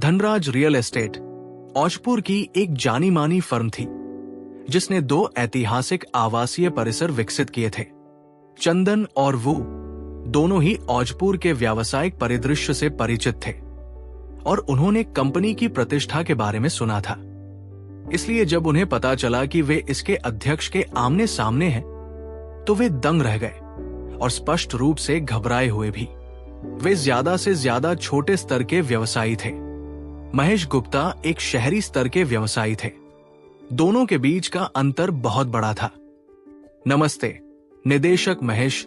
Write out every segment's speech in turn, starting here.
Dhanraj real estate औजपुर की एक जानी मानी फर्म थी जिसने 2 ऐतिहासिक आवासीय परिसर विकसित किए थे। चंदन और वो दोनों ही औजपुर के व्यावसायिक परिदृश्य से परिचित थे और उन्होंने कंपनी की प्रतिष्ठा के बारे में सुना था। इसलिए जब उन्हें पता चला कि वे इसके अध्यक्ष के आमने सामने हैं, तो वे दंग रह गए और स्पष्ट रूप से घबराए हुए भी। वे ज्यादा से ज्यादा छोटे स्तर के व्यवसायी थे। महेश गुप्ता एक शहरी स्तर के व्यवसायी थे। दोनों के बीच का अंतर बहुत बड़ा था। नमस्ते, निदेशक महेश।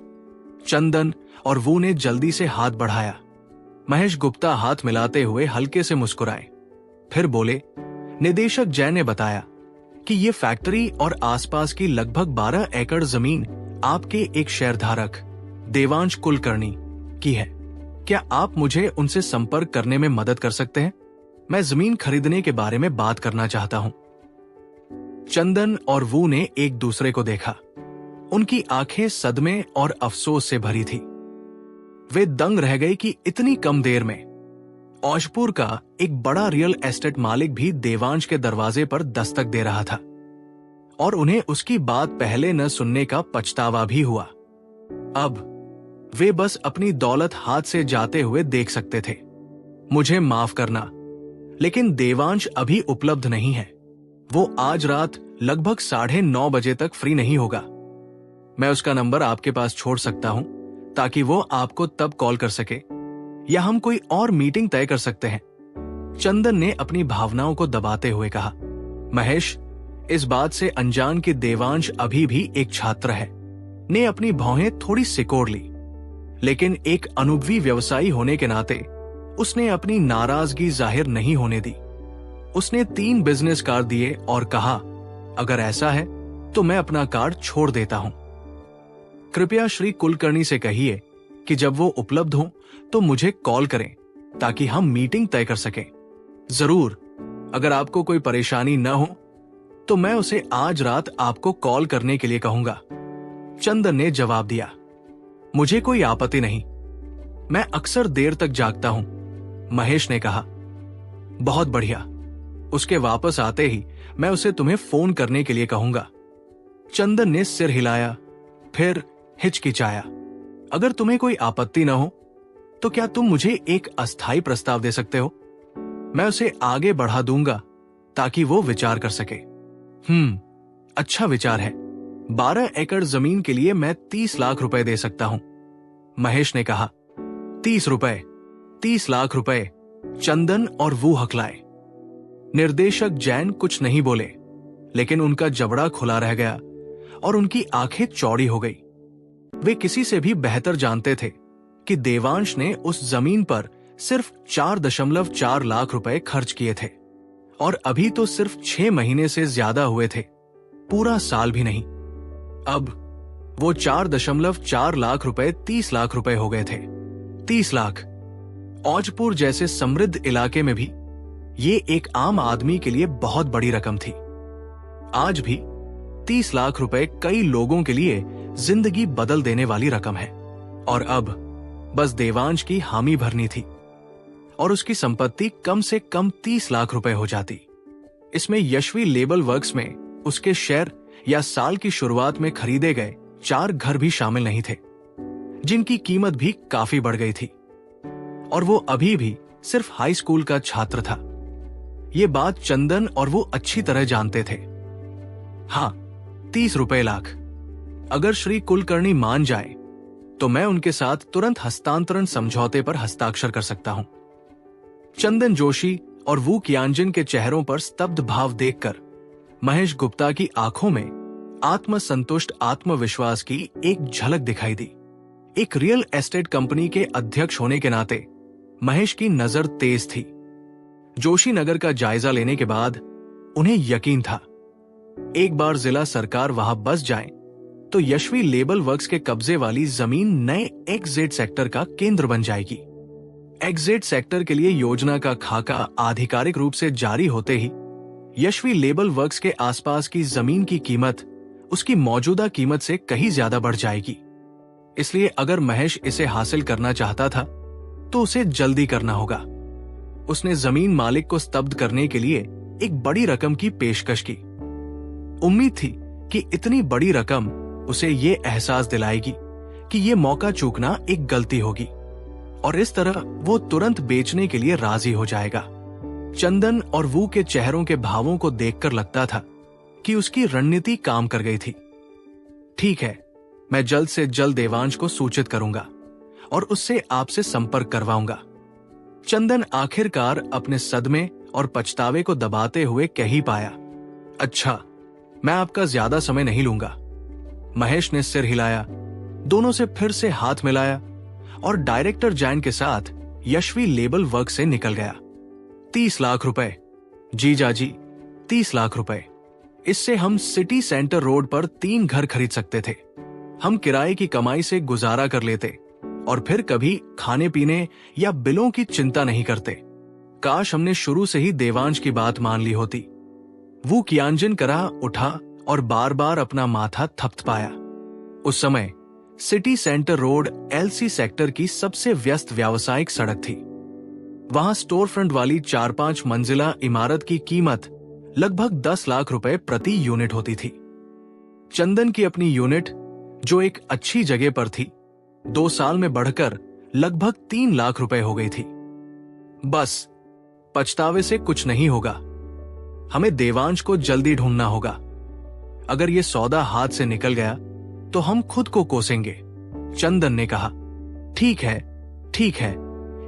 चंदन और वो ने जल्दी से हाथ बढ़ाया। महेश गुप्ता हाथ मिलाते हुए हल्के से मुस्कुराए, फिर बोले, निदेशक जैन ने बताया कि ये फैक्ट्री और आसपास की लगभग 12 एकड़ जमीन आपके एक शेयरधारक देवांश कुलकर्णी की है। क्या आप मुझे उनसे संपर्क करने में मदद कर सकते हैं? मैं जमीन खरीदने के बारे में बात करना चाहता हूं। चंदन और वो ने एक दूसरे को देखा। उनकी आंखें सदमे और अफसोस से भरी थी। वे दंग रह गए कि इतनी कम देर में औजपुर का एक बड़ा रियल एस्टेट मालिक भी देवांश के दरवाजे पर दस्तक दे रहा था और उन्हें उसकी बात पहले न सुनने का पछतावा भी हुआ। अब वे बस अपनी दौलत हाथ से जाते हुए देख सकते थे। मुझे माफ करना, लेकिन देवांश अभी उपलब्ध नहीं है। वो आज रात लगभग 9:30 बजे तक फ्री नहीं होगा। मैं उसका नंबर आपके पास छोड़ सकता हूं ताकि वो आपको तब कॉल कर सके, या हम कोई और मीटिंग तय कर सकते हैं। चंदन ने अपनी भावनाओं को दबाते हुए कहा। महेश, इस बात से अनजान कि देवांश अभी भी एक छात्र है, ने अपनी भौहें थोड़ी सिकोड़ ली, लेकिन एक अनुभवी व्यवसायी होने के नाते उसने अपनी नाराजगी जाहिर नहीं होने दी। उसने 3 बिजनेस कार्ड दिए और कहा, अगर ऐसा है तो मैं अपना कार्ड छोड़ देता हूं। कृपया श्री कुलकर्णी से कहिए कि जब वो उपलब्ध हो तो मुझे कॉल करें ताकि हम मीटिंग तय कर सकें। जरूर, अगर आपको कोई परेशानी न हो तो मैं उसे आज रात आपको कॉल करने के लिए कहूंगा। चंदन ने जवाब दिया, मुझे कोई आपत्ति नहीं, मैं अक्सर देर तक जागता हूं। महेश ने कहा, बहुत बढ़िया, उसके वापस आते ही मैं उसे तुम्हें फोन करने के लिए कहूंगा। चंदन ने सिर हिलाया, फिर हिचकिचाया। अगर तुम्हें कोई आपत्ति न हो तो क्या तुम मुझे एक अस्थायी प्रस्ताव दे सकते हो? मैं उसे आगे बढ़ा दूंगा ताकि वो विचार कर सके। अच्छा विचार है। 12 एकड़ जमीन के लिए मैं 30 लाख रुपए दे सकता हूं। महेश ने कहा, 30 रुपए, 30 लाख रुपए। चंदन और वो हकलाए। निर्देशक जैन कुछ नहीं बोले, लेकिन उनका जबड़ा खुला रह गया और उनकी आंखें चौड़ी हो गई। वे किसी से भी बेहतर जानते थे कि देवांश ने उस जमीन पर सिर्फ 4.4 लाख रुपए खर्च किए थे और अभी तो सिर्फ 6 महीने से ज्यादा हुए थे, पूरा साल भी नहीं। अब वो 4.4 लाख रुपए 30 लाख रुपए हो गए थे। 30 लाख औजपुर जैसे समृद्ध इलाके में भी ये एक आम आदमी के लिए बहुत बड़ी रकम थी। आज भी 30 लाख रुपए कई लोगों के लिए जिंदगी बदल देने वाली रकम है। और अब बस देवांश की हामी भरनी थी और उसकी संपत्ति कम से कम 30 लाख रुपए हो जाती। इसमें यशवी लेबल वर्क्स में उसके शेयर या साल की शुरुआत में खरीदे गए 4 घर भी शामिल नहीं थे, जिनकी कीमत भी काफी बढ़ गई थी। और वो अभी भी सिर्फ हाई स्कूल का छात्र था। ये बात चंदन और वो अच्छी तरह जानते थे। हाँ, 30 रुपए लाख। अगर श्री कुलकर्णी मान जाए तो मैं उनके साथ तुरंत हस्तांतरण समझौते पर हस्ताक्षर कर सकता हूं। चंदन जोशी और वू कियांजन के चेहरों पर स्तब्ध भाव देखकर महेश गुप्ता की आंखों में आत्मसंतुष्ट आत्मविश्वास की एक झलक दिखाई दी। एक रियल एस्टेट कंपनी के अध्यक्ष होने के नाते महेश की नजर तेज थी। जोशी नगर का जायजा लेने के बाद उन्हें यकीन था, एक बार जिला सरकार वहां बस जाए तो यशवी लेबल वर्क्स के कब्जे वाली जमीन नए एक्सजेड सेक्टर का केंद्र बन जाएगी। एक्सजेड सेक्टर के लिए योजना का खाका आधिकारिक रूप से जारी होते ही यशवी लेबल वर्क्स के आसपास की जमीन की कीमत उसकी मौजूदा कीमत से कहीं ज्यादा बढ़ जाएगी। इसलिए अगर महेश इसे हासिल करना चाहता था तो उसे जल्दी करना होगा। उसने जमीन मालिक को स्तब्ध करने के लिए एक बड़ी रकम की पेशकश की। उम्मीद थी कि इतनी बड़ी रकम उसे ये एहसास दिलाएगी कि ये मौका चूकना एक गलती होगी और इस तरह वो तुरंत बेचने के लिए राजी हो जाएगा। चंदन और वू के चेहरों के भावों को देखकर लगता था कि उसकी रणनीति काम कर गई थी। ठीक है, मैं जल्द से जल्द देवांश को सूचित करूंगा और उससे आपसे संपर्क करवाऊंगा। चंदन आखिरकार अपने सदमे और पछतावे को दबाते हुए कह ही पाया, अच्छा, मैं आपका ज्यादा समय नहीं लूंगा। महेश ने सिर हिलाया, दोनों से फिर से हाथ मिलाया और डायरेक्टर जैन के साथ यशवी लेबल वर्क से निकल गया। 30 लाख रुपए, जी जाजी, 30 लाख रुपए। इससे हम सिटी सेंटर रोड पर 3 घर खरीद सकते थे। हम किराए की कमाई से गुजारा कर लेते और फिर कभी खाने पीने या बिलों की चिंता नहीं करते। काश हमने शुरू से ही देवांश की बात मान ली होती। वो कियांजन करा उठा और बार बार अपना माथा थपथपाया। उस समय city centre road LC sector की सबसे व्यस्त व्यावसायिक सड़क थी। वहां स्टोर फ्रंट वाली 4-5 मंजिला इमारत की कीमत लगभग 10 लाख रुपए प्रति यूनिट होती थी। चंदन की अपनी यूनिट, जो एक अच्छी जगह पर थी, 2 साल में बढ़कर लगभग 3 लाख रुपए हो गई थी। बस पछतावे से कुछ नहीं होगा। हमें देवांश को जल्दी ढूंढना होगा। अगर ये सौदा हाथ से निकल गया तो हम खुद को कोसेंगे। चंदन ने कहा, ठीक है,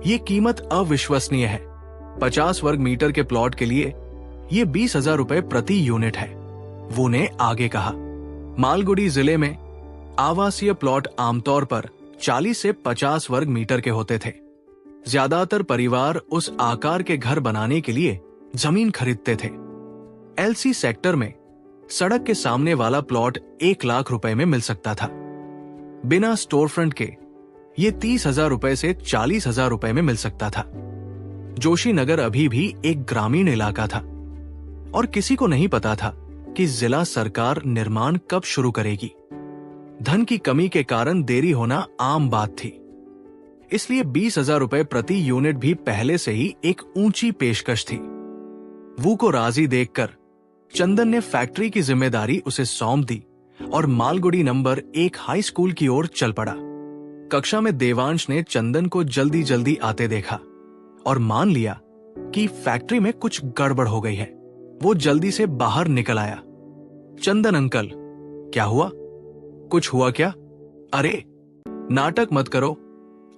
ये कीमत अविश्वसनीय है। 50 वर्ग मीटर के प्लॉट के लिए ये 20,000 रुपए प्रति यूनिट है। वो ने आगे कहा, मालगुडी जिले में आवासीय प्लॉट आमतौर पर 40 से 50 वर्ग मीटर के होते थे। ज्यादातर परिवार उस आकार के घर बनाने के लिए जमीन खरीदते थे। एलसी सेक्टर में सड़क के सामने वाला प्लॉट 1 लाख रुपए में मिल सकता था। बिना स्टोर फ्रंट के ये 30,000 रुपए से 40,000 रुपए में मिल सकता था। जोशी नगर अभी भी एक ग्रामीण इलाका था और किसी को नहीं पता था कि जिला सरकार निर्माण कब शुरू करेगी। धन की कमी के कारण देरी होना आम बात थी। इसलिए 20,000 रुपए प्रति यूनिट भी पहले से ही एक ऊंची पेशकश थी। वू को राजी देखकर चंदन ने फैक्ट्री की जिम्मेदारी उसे सौंप दी और मालगुडी नंबर 1 हाई स्कूल की ओर चल पड़ा। कक्षा में देवांश ने चंदन को जल्दी जल्दी आते देखा और मान लिया कि फैक्ट्री में कुछ गड़बड़ हो गई है। वो जल्दी से बाहर निकल आया। चंदन अंकल, क्या हुआ? कुछ हुआ क्या? अरे नाटक मत करो,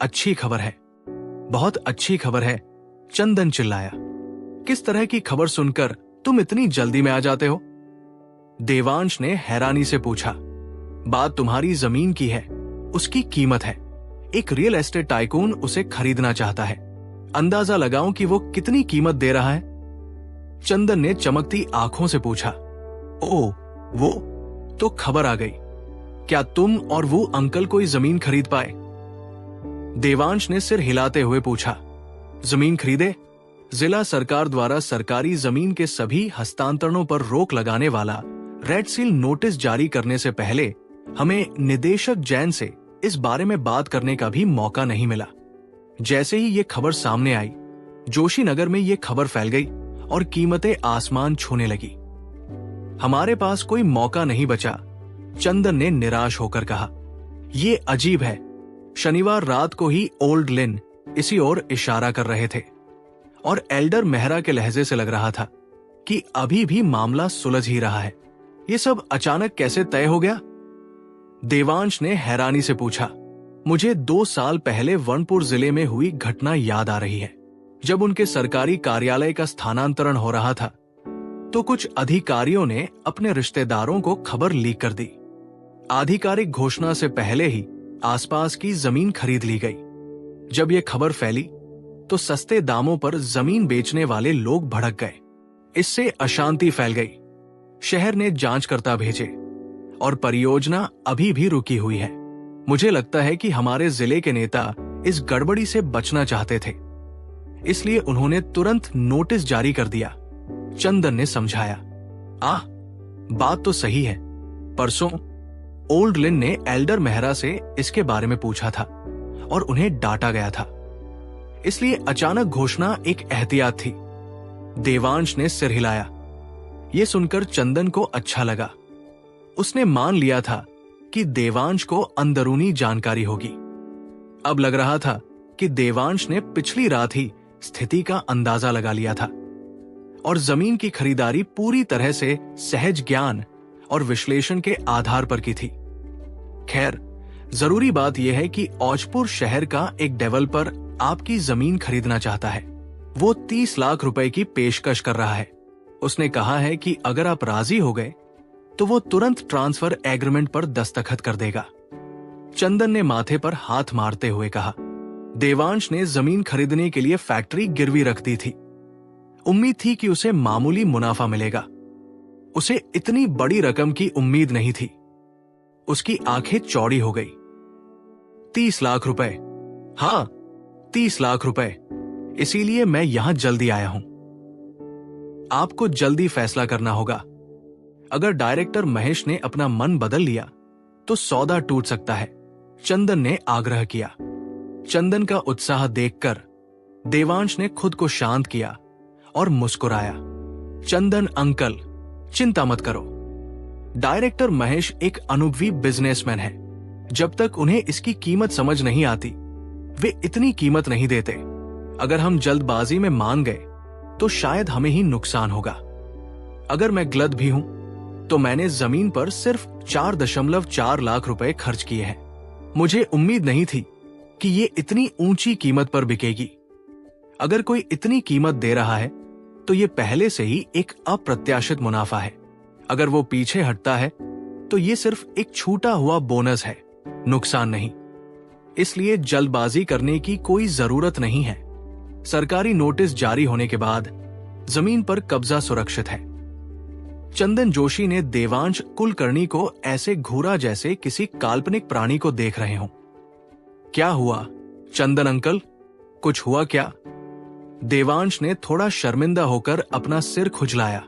अच्छी खबर है, बहुत अच्छी खबर है, चंदन चिल्लाया। किस तरह की खबर सुनकर तुम इतनी जल्दी में आ जाते हो? देवांश ने हैरानी से पूछा। बात तुम्हारी जमीन की है, उसकी कीमत है। एक रियल एस्टेट टाइकून उसे खरीदना चाहता है। अंदाजा लगाऊं कि वो कितनी कीमत दे रहा है? चंदन ने चमकती आंखों से पूछा। ओह, वो तो खबर आ गई। क्या तुम और वो अंकल कोई जमीन खरीद पाए? देवांश ने सिर हिलाते हुए पूछा। जमीन खरीदे? जिला सरकार द्वारा सरकारी जमीन के सभी हस्तांतरणों पर रोक लगाने वाला रेड सील नोटिस जारी करने से पहले हमें निदेशक जैन से इस बारे में बात करने का भी मौका नहीं मिला। जैसे ही ये खबर सामने आई, जोशी नगर में ये खबर फैल गई और कीमतें आसमान छूने लगी। हमारे पास कोई मौका नहीं बचा, चंदन ने निराश होकर कहा। ये अजीब है, शनिवार रात को ही ओल्ड लिन इसी ओर इशारा कर रहे थे और एल्डर मेहरा के लहजे से लग रहा था कि अभी भी मामला सुलझ ही रहा है। ये सब अचानक कैसे तय हो गया? देवांश ने हैरानी से पूछा। मुझे 2 साल पहले वनपुर जिले में हुई घटना याद आ रही है। जब उनके सरकारी कार्यालय का स्थानांतरण हो रहा था तो कुछ अधिकारियों ने अपने रिश्तेदारों को खबर लीक कर दी। आधिकारिक घोषणा से पहले ही आसपास की जमीन खरीद ली गई। जब यह खबर फैली तो सस्ते दामों पर जमीन बेचने वाले लोग भड़क गए। इससे अशांति फैल गई। शहर ने जांचकर्ता भेजे और परियोजना अभी भी रुकी हुई है। मुझे लगता है कि हमारे जिले के नेता इस गड़बड़ी से बचना चाहते थे, इसलिए उन्होंने तुरंत नोटिस जारी कर दिया, चंदन ने समझाया। बात तो सही है। परसों ओल्ड लिन ने एल्डर मेहरा से इसके बारे में पूछा था और उन्हें डांटा गया था। इसलिए अचानक घोषणा एक एहतियात थी। देवांश ने सिर हिलाया। यह सुनकर चंदन को अच्छा लगा। उसने मान लिया था कि देवांश को अंदरूनी जानकारी होगी। अब लग रहा था कि देवांश ने पिछली रात ही स्थिति का अंदाजा लगा लिया था और जमीन की खरीदारी पूरी तरह से सहज ज्ञान और विश्लेषण के आधार पर की थी। खैर, जरूरी बात यह है कि औजपुर शहर का एक डेवलपर आपकी जमीन खरीदना चाहता है। वो 30 लाख रुपए की पेशकश कर रहा है। उसने कहा है कि अगर आप राजी हो गए तो वो तुरंत ट्रांसफर एग्रीमेंट पर दस्तखत कर देगा। चंदन ने माथे पर हाथ मारते हुए कहा। देवांश ने जमीन खरीदने के लिए फैक्ट्री गिरवी रख दी थी। उम्मीद थी कि उसे मामूली मुनाफा मिलेगा। उसे इतनी बड़ी रकम की उम्मीद नहीं थी। उसकी आंखें चौड़ी हो गई। 30 लाख रुपए, हाँ 30 लाख रुपए, इसीलिए मैं यहां जल्दी आया हूं। आपको जल्दी फैसला करना होगा। अगर डायरेक्टर महेश ने अपना मन बदल लिया तो सौदा टूट सकता है, चंदन ने आग्रह किया। चंदन का उत्साह देखकर देवांश ने खुद को शांत किया और मुस्कुराया। चंदन अंकल, चिंता मत करो। डायरेक्टर महेश एक अनुभवी बिजनेसमैन है। जब तक उन्हें इसकी कीमत समझ नहीं आती, वे इतनी कीमत नहीं देते। अगर हम जल्दबाजी में मान गए तो शायद हमें ही नुकसान होगा। अगर मैं गलत भी हूं तो मैंने जमीन पर सिर्फ 4.4 लाख रुपए खर्च किए हैं। मुझे उम्मीद नहीं थी कि ये इतनी ऊंची कीमत पर बिकेगी। अगर कोई इतनी कीमत दे रहा है तो ये पहले से ही एक अप्रत्याशित मुनाफा है। अगर वो पीछे हटता है तो ये सिर्फ एक छूटा हुआ बोनस है, नुकसान नहीं। इसलिए जल्दबाजी करने की कोई जरूरत नहीं है। सरकारी नोटिस जारी होने के बाद जमीन पर कब्जा सुरक्षित है। चंदन जोशी ने देवांश कुलकर्णी को ऐसे घूरा जैसे किसी काल्पनिक प्राणी को देख रहे हों। क्या हुआ चंदन अंकल, कुछ हुआ क्या? देवांश ने थोड़ा शर्मिंदा होकर अपना सिर खुजलाया।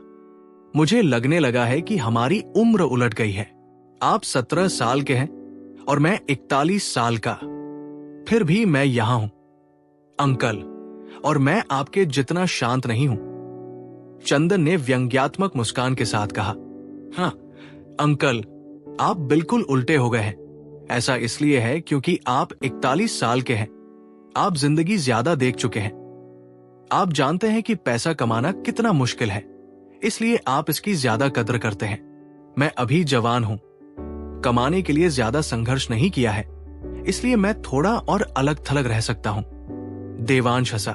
मुझे लगने लगा है कि हमारी उम्र उलट गई है। आप 17 साल के हैं और मैं 41 साल का। फिर भी मैं यहां हूं अंकल, और मैं आपके जितना शांत नहीं हूं। चंदन ने व्यंग्यात्मक मुस्कान के साथ कहा। हाँ अंकल, आप बिल्कुल उल्टे हो गए हैं। ऐसा इसलिए है क्योंकि आप 41 साल के हैं। आप जिंदगी ज्यादा देख चुके हैं। आप जानते हैं कि पैसा कमाना कितना मुश्किल है, इसलिए आप इसकी ज्यादा कद्र करते हैं। मैं अभी जवान हूं, कमाने के लिए ज्यादा संघर्ष नहीं किया है, इसलिए मैं थोड़ा और अलग थलग रह सकता हूं। देवांश हंसा।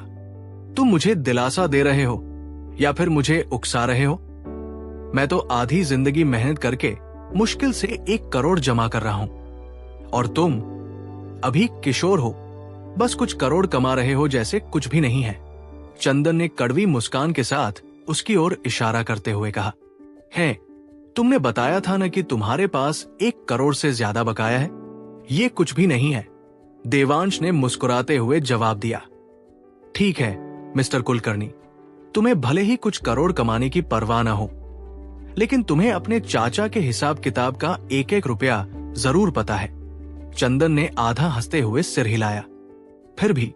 तुम मुझे दिलासा दे रहे हो या फिर मुझे उकसा रहे हो? मैं तो आधी जिंदगी मेहनत करके मुश्किल से 1 करोड़ जमा कर रहा हूं, और तुम अभी किशोर हो, बस कुछ करोड़ कमा रहे हो जैसे कुछ भी नहीं है। चंदन ने कड़वी मुस्कान के साथ उसकी ओर इशारा करते हुए कहा। है, तुमने बताया था ना कि तुम्हारे पास 1 करोड़ से ज्यादा बकाया है। ये कुछ भी नहीं है, देवांश ने मुस्कुराते हुए जवाब दिया। ठीक है मिस्टर कुलकर्णी, तुम्हें भले ही कुछ करोड़ कमाने की परवाह ना हो, लेकिन तुम्हें अपने चाचा के हिसाब किताब का 1-1 रुपया जरूर पता है। चंदन ने आधा हंसते हुए सिर हिलाया। फिर भी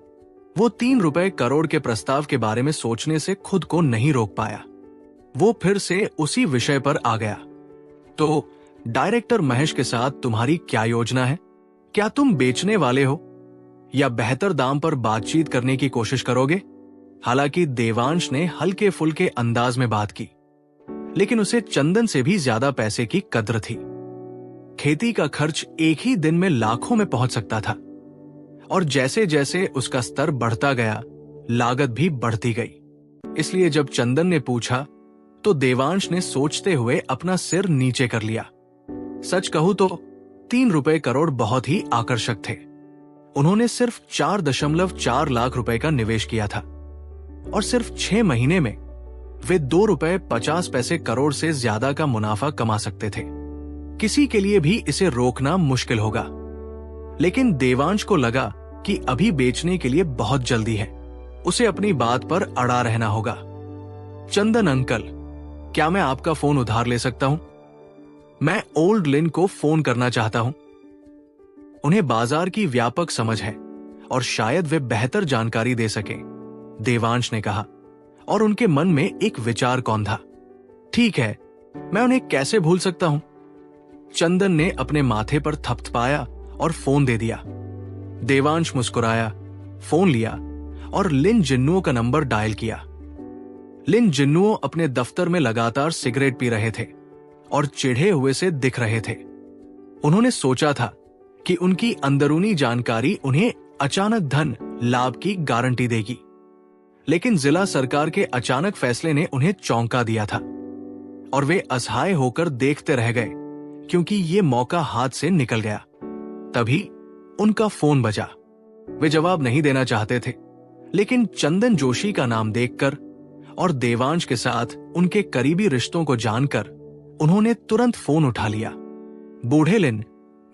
वो 3 रुपए करोड़ के प्रस्ताव के बारे में सोचने से खुद को नहीं रोक पाया। वो फिर से उसी विषय पर आ गया। तो डायरेक्टर महेश के साथ तुम्हारी क्या योजना है? क्या तुम बेचने वाले हो या बेहतर दाम पर बातचीत करने की कोशिश करोगे? हालांकि देवांश ने हल्के फुल्के अंदाज में बात की, लेकिन उसे चंदन से भी ज्यादा पैसे की कद्र थी। खेती का खर्च एक ही दिन में लाखों में पहुंच सकता था, और जैसे जैसे उसका स्तर बढ़ता गया, लागत भी बढ़ती गई। इसलिए जब चंदन ने पूछा तो देवांश ने सोचते हुए अपना सिर नीचे कर लिया। सच कहूं तो 3 रुपए करोड़ बहुत ही आकर्षक थे। उन्होंने सिर्फ 4.4 लाख रुपए का निवेश किया था, और सिर्फ 6 महीने में वे 2 रुपए 50 पैसे करोड़ से ज्यादा का मुनाफा कमा सकते थे। किसी के लिए भी इसे रोकना मुश्किल होगा, लेकिन देवांश को लगा कि अभी बेचने के लिए बहुत जल्दी है। उसे अपनी बात पर अड़ा रहना होगा। चंदन अंकल, क्या मैं आपका फोन उधार ले सकता हूं? मैं ओल्ड लिन को फोन करना चाहता हूं। उन्हें बाजार की व्यापक समझ है और शायद वे बेहतर जानकारी दे सके, देवांश ने कहा। और उनके मन में एक विचार कौंधा। ठीक है, मैं उन्हें कैसे भूल सकता हूं? चंदन ने अपने माथे पर थपथपाया और फोन दे दिया। देवांश मुस्कुराया, फोन लिया और लिन जिन्नुओं का नंबर डायल किया। लिन जिन्नुओं अपने दफ्तर में लगातार सिगरेट पी रहे थे और चिढ़े हुए से दिख रहे थे। उन्होंने सोचा था कि उनकी अंदरूनी जानकारी उन्हें अचानक धन लाभ की गारंटी देगी, लेकिन जिला सरकार के अचानक फैसले ने उन्हें चौंका दिया था और वे असहाय होकर देखते रह गए, क्योंकि ये मौका हाथ से निकल गया। तभी उनका फोन बजा। वे जवाब नहीं देना चाहते थे, लेकिन चंदन जोशी का नाम देखकर और देवांश के साथ उनके करीबी रिश्तों को जानकर उन्होंने तुरंत फोन उठा लिया। बूढ़े लिन,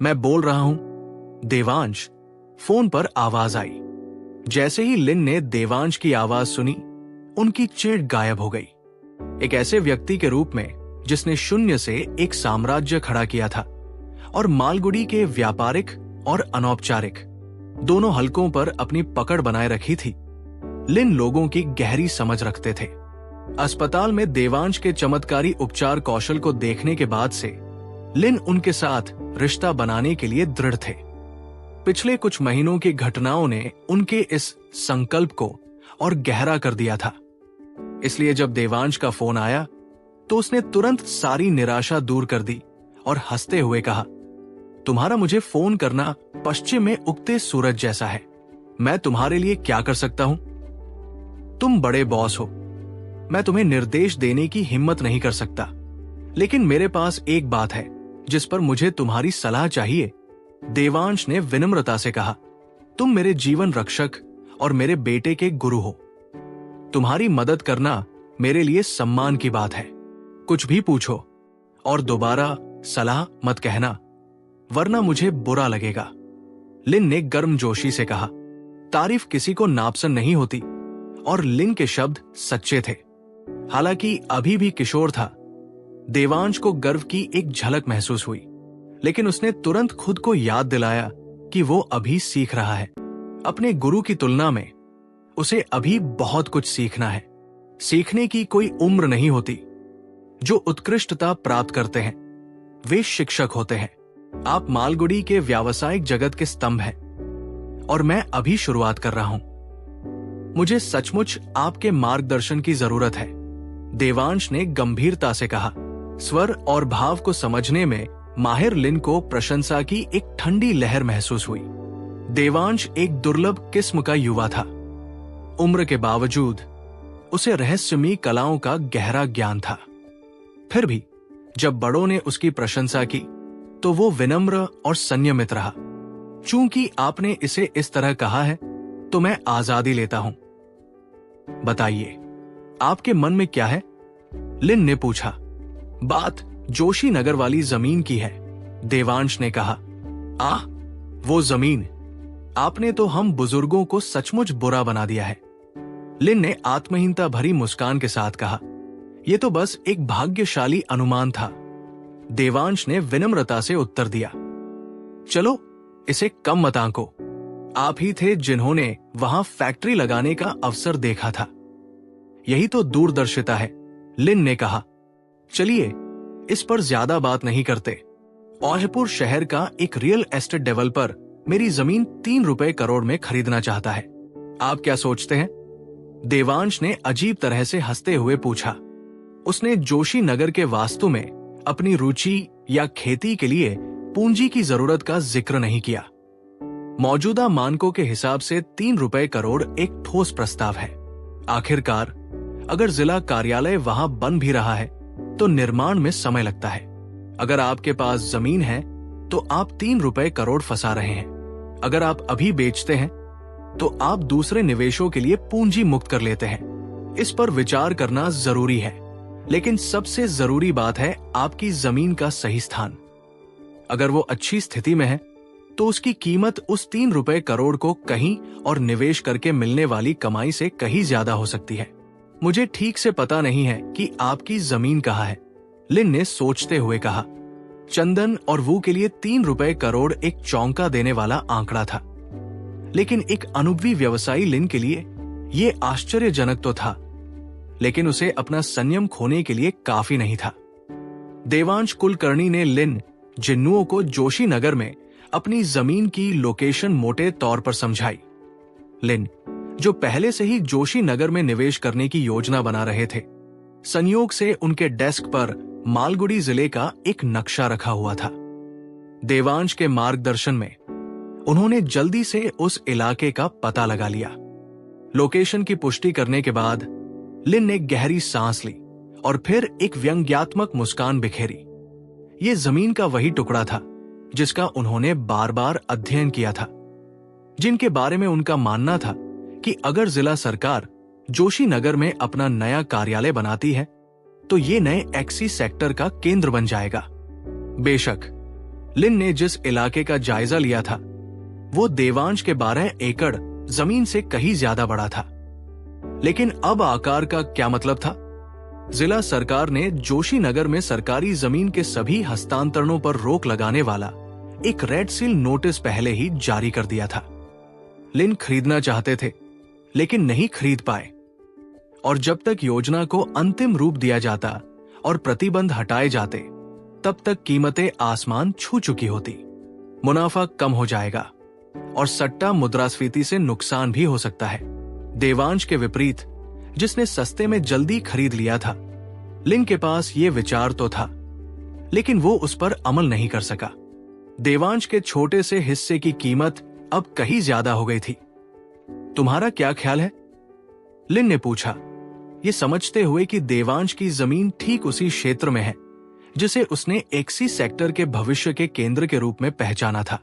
मैं बोल रहा हूं। देवांश, फोन पर आवाज आई। जैसे ही लिन ने देवांश की आवाज सुनी, उनकी चिढ़ गायब हो गई। एक ऐसे व्यक्ति के रूप में जिसने शून्य से एक साम्राज्य खड़ा किया था और मालगुडी के व्यापारिक और अनौपचारिक दोनों हलकों पर अपनी पकड़ बनाए रखी थी, लिन लोगों की गहरी समझ रखते थे। अस्पताल में देवांश के चमत्कारी उपचार कौशल को देखने के बाद से लिन उनके साथ रिश्ता बनाने के लिए दृढ़ थे। पिछले कुछ महीनों की घटनाओं ने उनके इस संकल्प को और गहरा कर दिया था। इसलिए जब देवांश का फोन आया तो उसने तुरंत सारी निराशा दूर कर दी और हंसते हुए कहा, तुम्हारा मुझे फोन करना पश्चिम में उगते सूरज जैसा है। मैं तुम्हारे लिए क्या कर सकता हूं? तुम बड़े बॉस हो, मैं तुम्हें निर्देश देने की हिम्मत नहीं कर सकता, लेकिन मेरे पास एक बात है जिस पर मुझे तुम्हारी सलाह चाहिए। देवांश ने विनम्रता से कहा, तुम मेरे जीवन रक्षक और मेरे बेटे के गुरु हो। तुम्हारी मदद करना मेरे लिए सम्मान की बात है। कुछ भी पूछो और दोबारा सलाह मत कहना, वरना मुझे बुरा लगेगा। लिन ने गर्मजोशी से कहा। तारीफ किसी को नापसंद नहीं होती और लिन के शब्द सच्चे थे। हालांकि अभी भी किशोर था, देवांश को गर्व की एक झलक महसूस हुई, लेकिन उसने तुरंत खुद को याद दिलाया कि वो अभी सीख रहा है। अपने गुरु की तुलना में उसे अभी बहुत कुछ सीखना है। सीखने की कोई उम्र नहीं होती। जो उत्कृष्टता प्राप्त करते हैं वे शिक्षक होते हैं। आप मालगुडी के व्यावसायिक जगत के स्तंभ हैं और मैं अभी शुरुआत कर रहा हूं। मुझे सचमुच आपके मार्गदर्शन की जरूरत है, देवांश ने गंभीरता से कहा। स्वर और भाव को समझने में माहिर लिन को प्रशंसा की एक ठंडी लहर महसूस हुई। देवांश एक दुर्लभ किस्म का युवा था। उम्र के बावजूद उसे रहस्यमयी कलाओं का गहरा ज्ञान था। फिर भी जब बड़ों ने उसकी प्रशंसा की तो वो विनम्र और संयमित रहा। चूंकि आपने इसे इस तरह कहा है तो मैं आजादी लेता हूं। बताइए, आपके मन में क्या है? लिन ने पूछा। बात जोशी नगर वाली जमीन की है, देवांश ने कहा। वो जमीन, आपने तो हम बुजुर्गों को सचमुच बुरा बना दिया है, लिन ने आत्महीनता भरी मुस्कान के साथ कहा। यह तो बस एक भाग्यशाली अनुमान था, देवांश ने विनम्रता से उत्तर दिया। चलो इसे कम मत आंको। आप ही थे जिन्होंने वहां फैक्ट्री लगाने का अवसर देखा था। यही तो दूरदर्शिता है, लिन ने कहा। चलिए इस पर ज्यादा बात नहीं करते। औजपुर शहर का एक रियल एस्टेट डेवलपर मेरी जमीन 3 रुपए करोड़ में खरीदना चाहता है। आप क्या सोचते हैं? देवांश ने अजीब तरह से हंसते हुए पूछा। उसने जोशी नगर के वास्तु में अपनी रुचि या खेती के लिए पूंजी की जरूरत का जिक्र नहीं किया। मौजूदा मानकों के हिसाब से 3 रुपए करोड़ एक ठोस प्रस्ताव है। आखिरकार अगर जिला कार्यालय वहां बन भी रहा है तो निर्माण में समय लगता है। अगर आपके पास जमीन है तो आप 3 रुपए करोड़ फंसा रहे हैं। अगर आप अभी बेचते हैं तो आप दूसरे निवेशों के लिए पूंजी मुक्त कर लेते हैं। इस पर विचार करना जरूरी है, लेकिन सबसे जरूरी बात है आपकी जमीन का सही स्थान। अगर वो अच्छी स्थिति में है तो उसकी कीमत उस 3 रुपए करोड़ को कहीं और निवेश करके मिलने वाली कमाई से कहीं ज्यादा हो सकती है। मुझे ठीक से पता नहीं है कि आपकी जमीन कहाँ है, लिन ने सोचते हुए कहा। चंदन और वू के लिए 3 रुपए करोड़ एक चौंका देने वाला आंकड़ा था, लेकिन एक अनुभवी व्यवसायी लिन के लिए ये आश्चर्यजनक तो था, लेकिन उसे अपना संयम खोने के लिए काफी नहीं था। देवांश कुलकर्णी ने लिन जिन्नुओं को जोशी नगर में अपनी जमीन की लोकेशन मोटे तौर पर समझाई। लिन, जो पहले से ही जोशी नगर में निवेश करने की योजना बना रहे थे, संयोग से उनके डेस्क पर मालगुडी जिले का एक नक्शा रखा हुआ था। देवांश के मार्गदर्शन में उन्होंने जल्दी से उस इलाके का पता लगा लिया। लोकेशन की पुष्टि करने के बाद लिन ने गहरी सांस ली और फिर एक व्यंग्यात्मक मुस्कान बिखेरी। ये जमीन का वही टुकड़ा था जिसका उन्होंने बार बार अध्ययन किया था, जिनके बारे में उनका मानना था कि अगर जिला सरकार जोशी नगर में अपना नया कार्यालय बनाती है तो ये नए एक्सी सेक्टर का केंद्र बन जाएगा। बेशक लिन ने जिस इलाके का जायजा लिया था वो देवांश के 12 एकड़ जमीन से कहीं ज्यादा बड़ा था, लेकिन अब आकार का क्या मतलब था? जिला सरकार ने जोशी नगर में सरकारी जमीन के सभी हस्तांतरणों पर रोक लगाने वाला एक रेड सील नोटिस पहले ही जारी कर दिया था। लिन खरीदना चाहते थे लेकिन नहीं खरीद पाए, और जब तक योजना को अंतिम रूप दिया जाता और प्रतिबंध हटाए जाते तब तक कीमतें आसमान छू चुकी होती। मुनाफा कम हो जाएगा और सट्टा मुद्रास्फीति से नुकसान भी हो सकता है। देवांश के विपरीत, जिसने सस्ते में जल्दी खरीद लिया था, लिन के पास ये विचार तो था, लेकिन वो उस पर अमल नहीं कर सका। देवांश के छोटे से हिस्से की कीमत अब कहीं ज्यादा हो गई थी। तुम्हारा क्या ख्याल है? लिन ने पूछा, ये समझते हुए कि देवांश की जमीन ठीक उसी क्षेत्र में है जिसे उसने एक्सी सेक्टर के भविष्य के केंद्र के रूप में पहचाना था।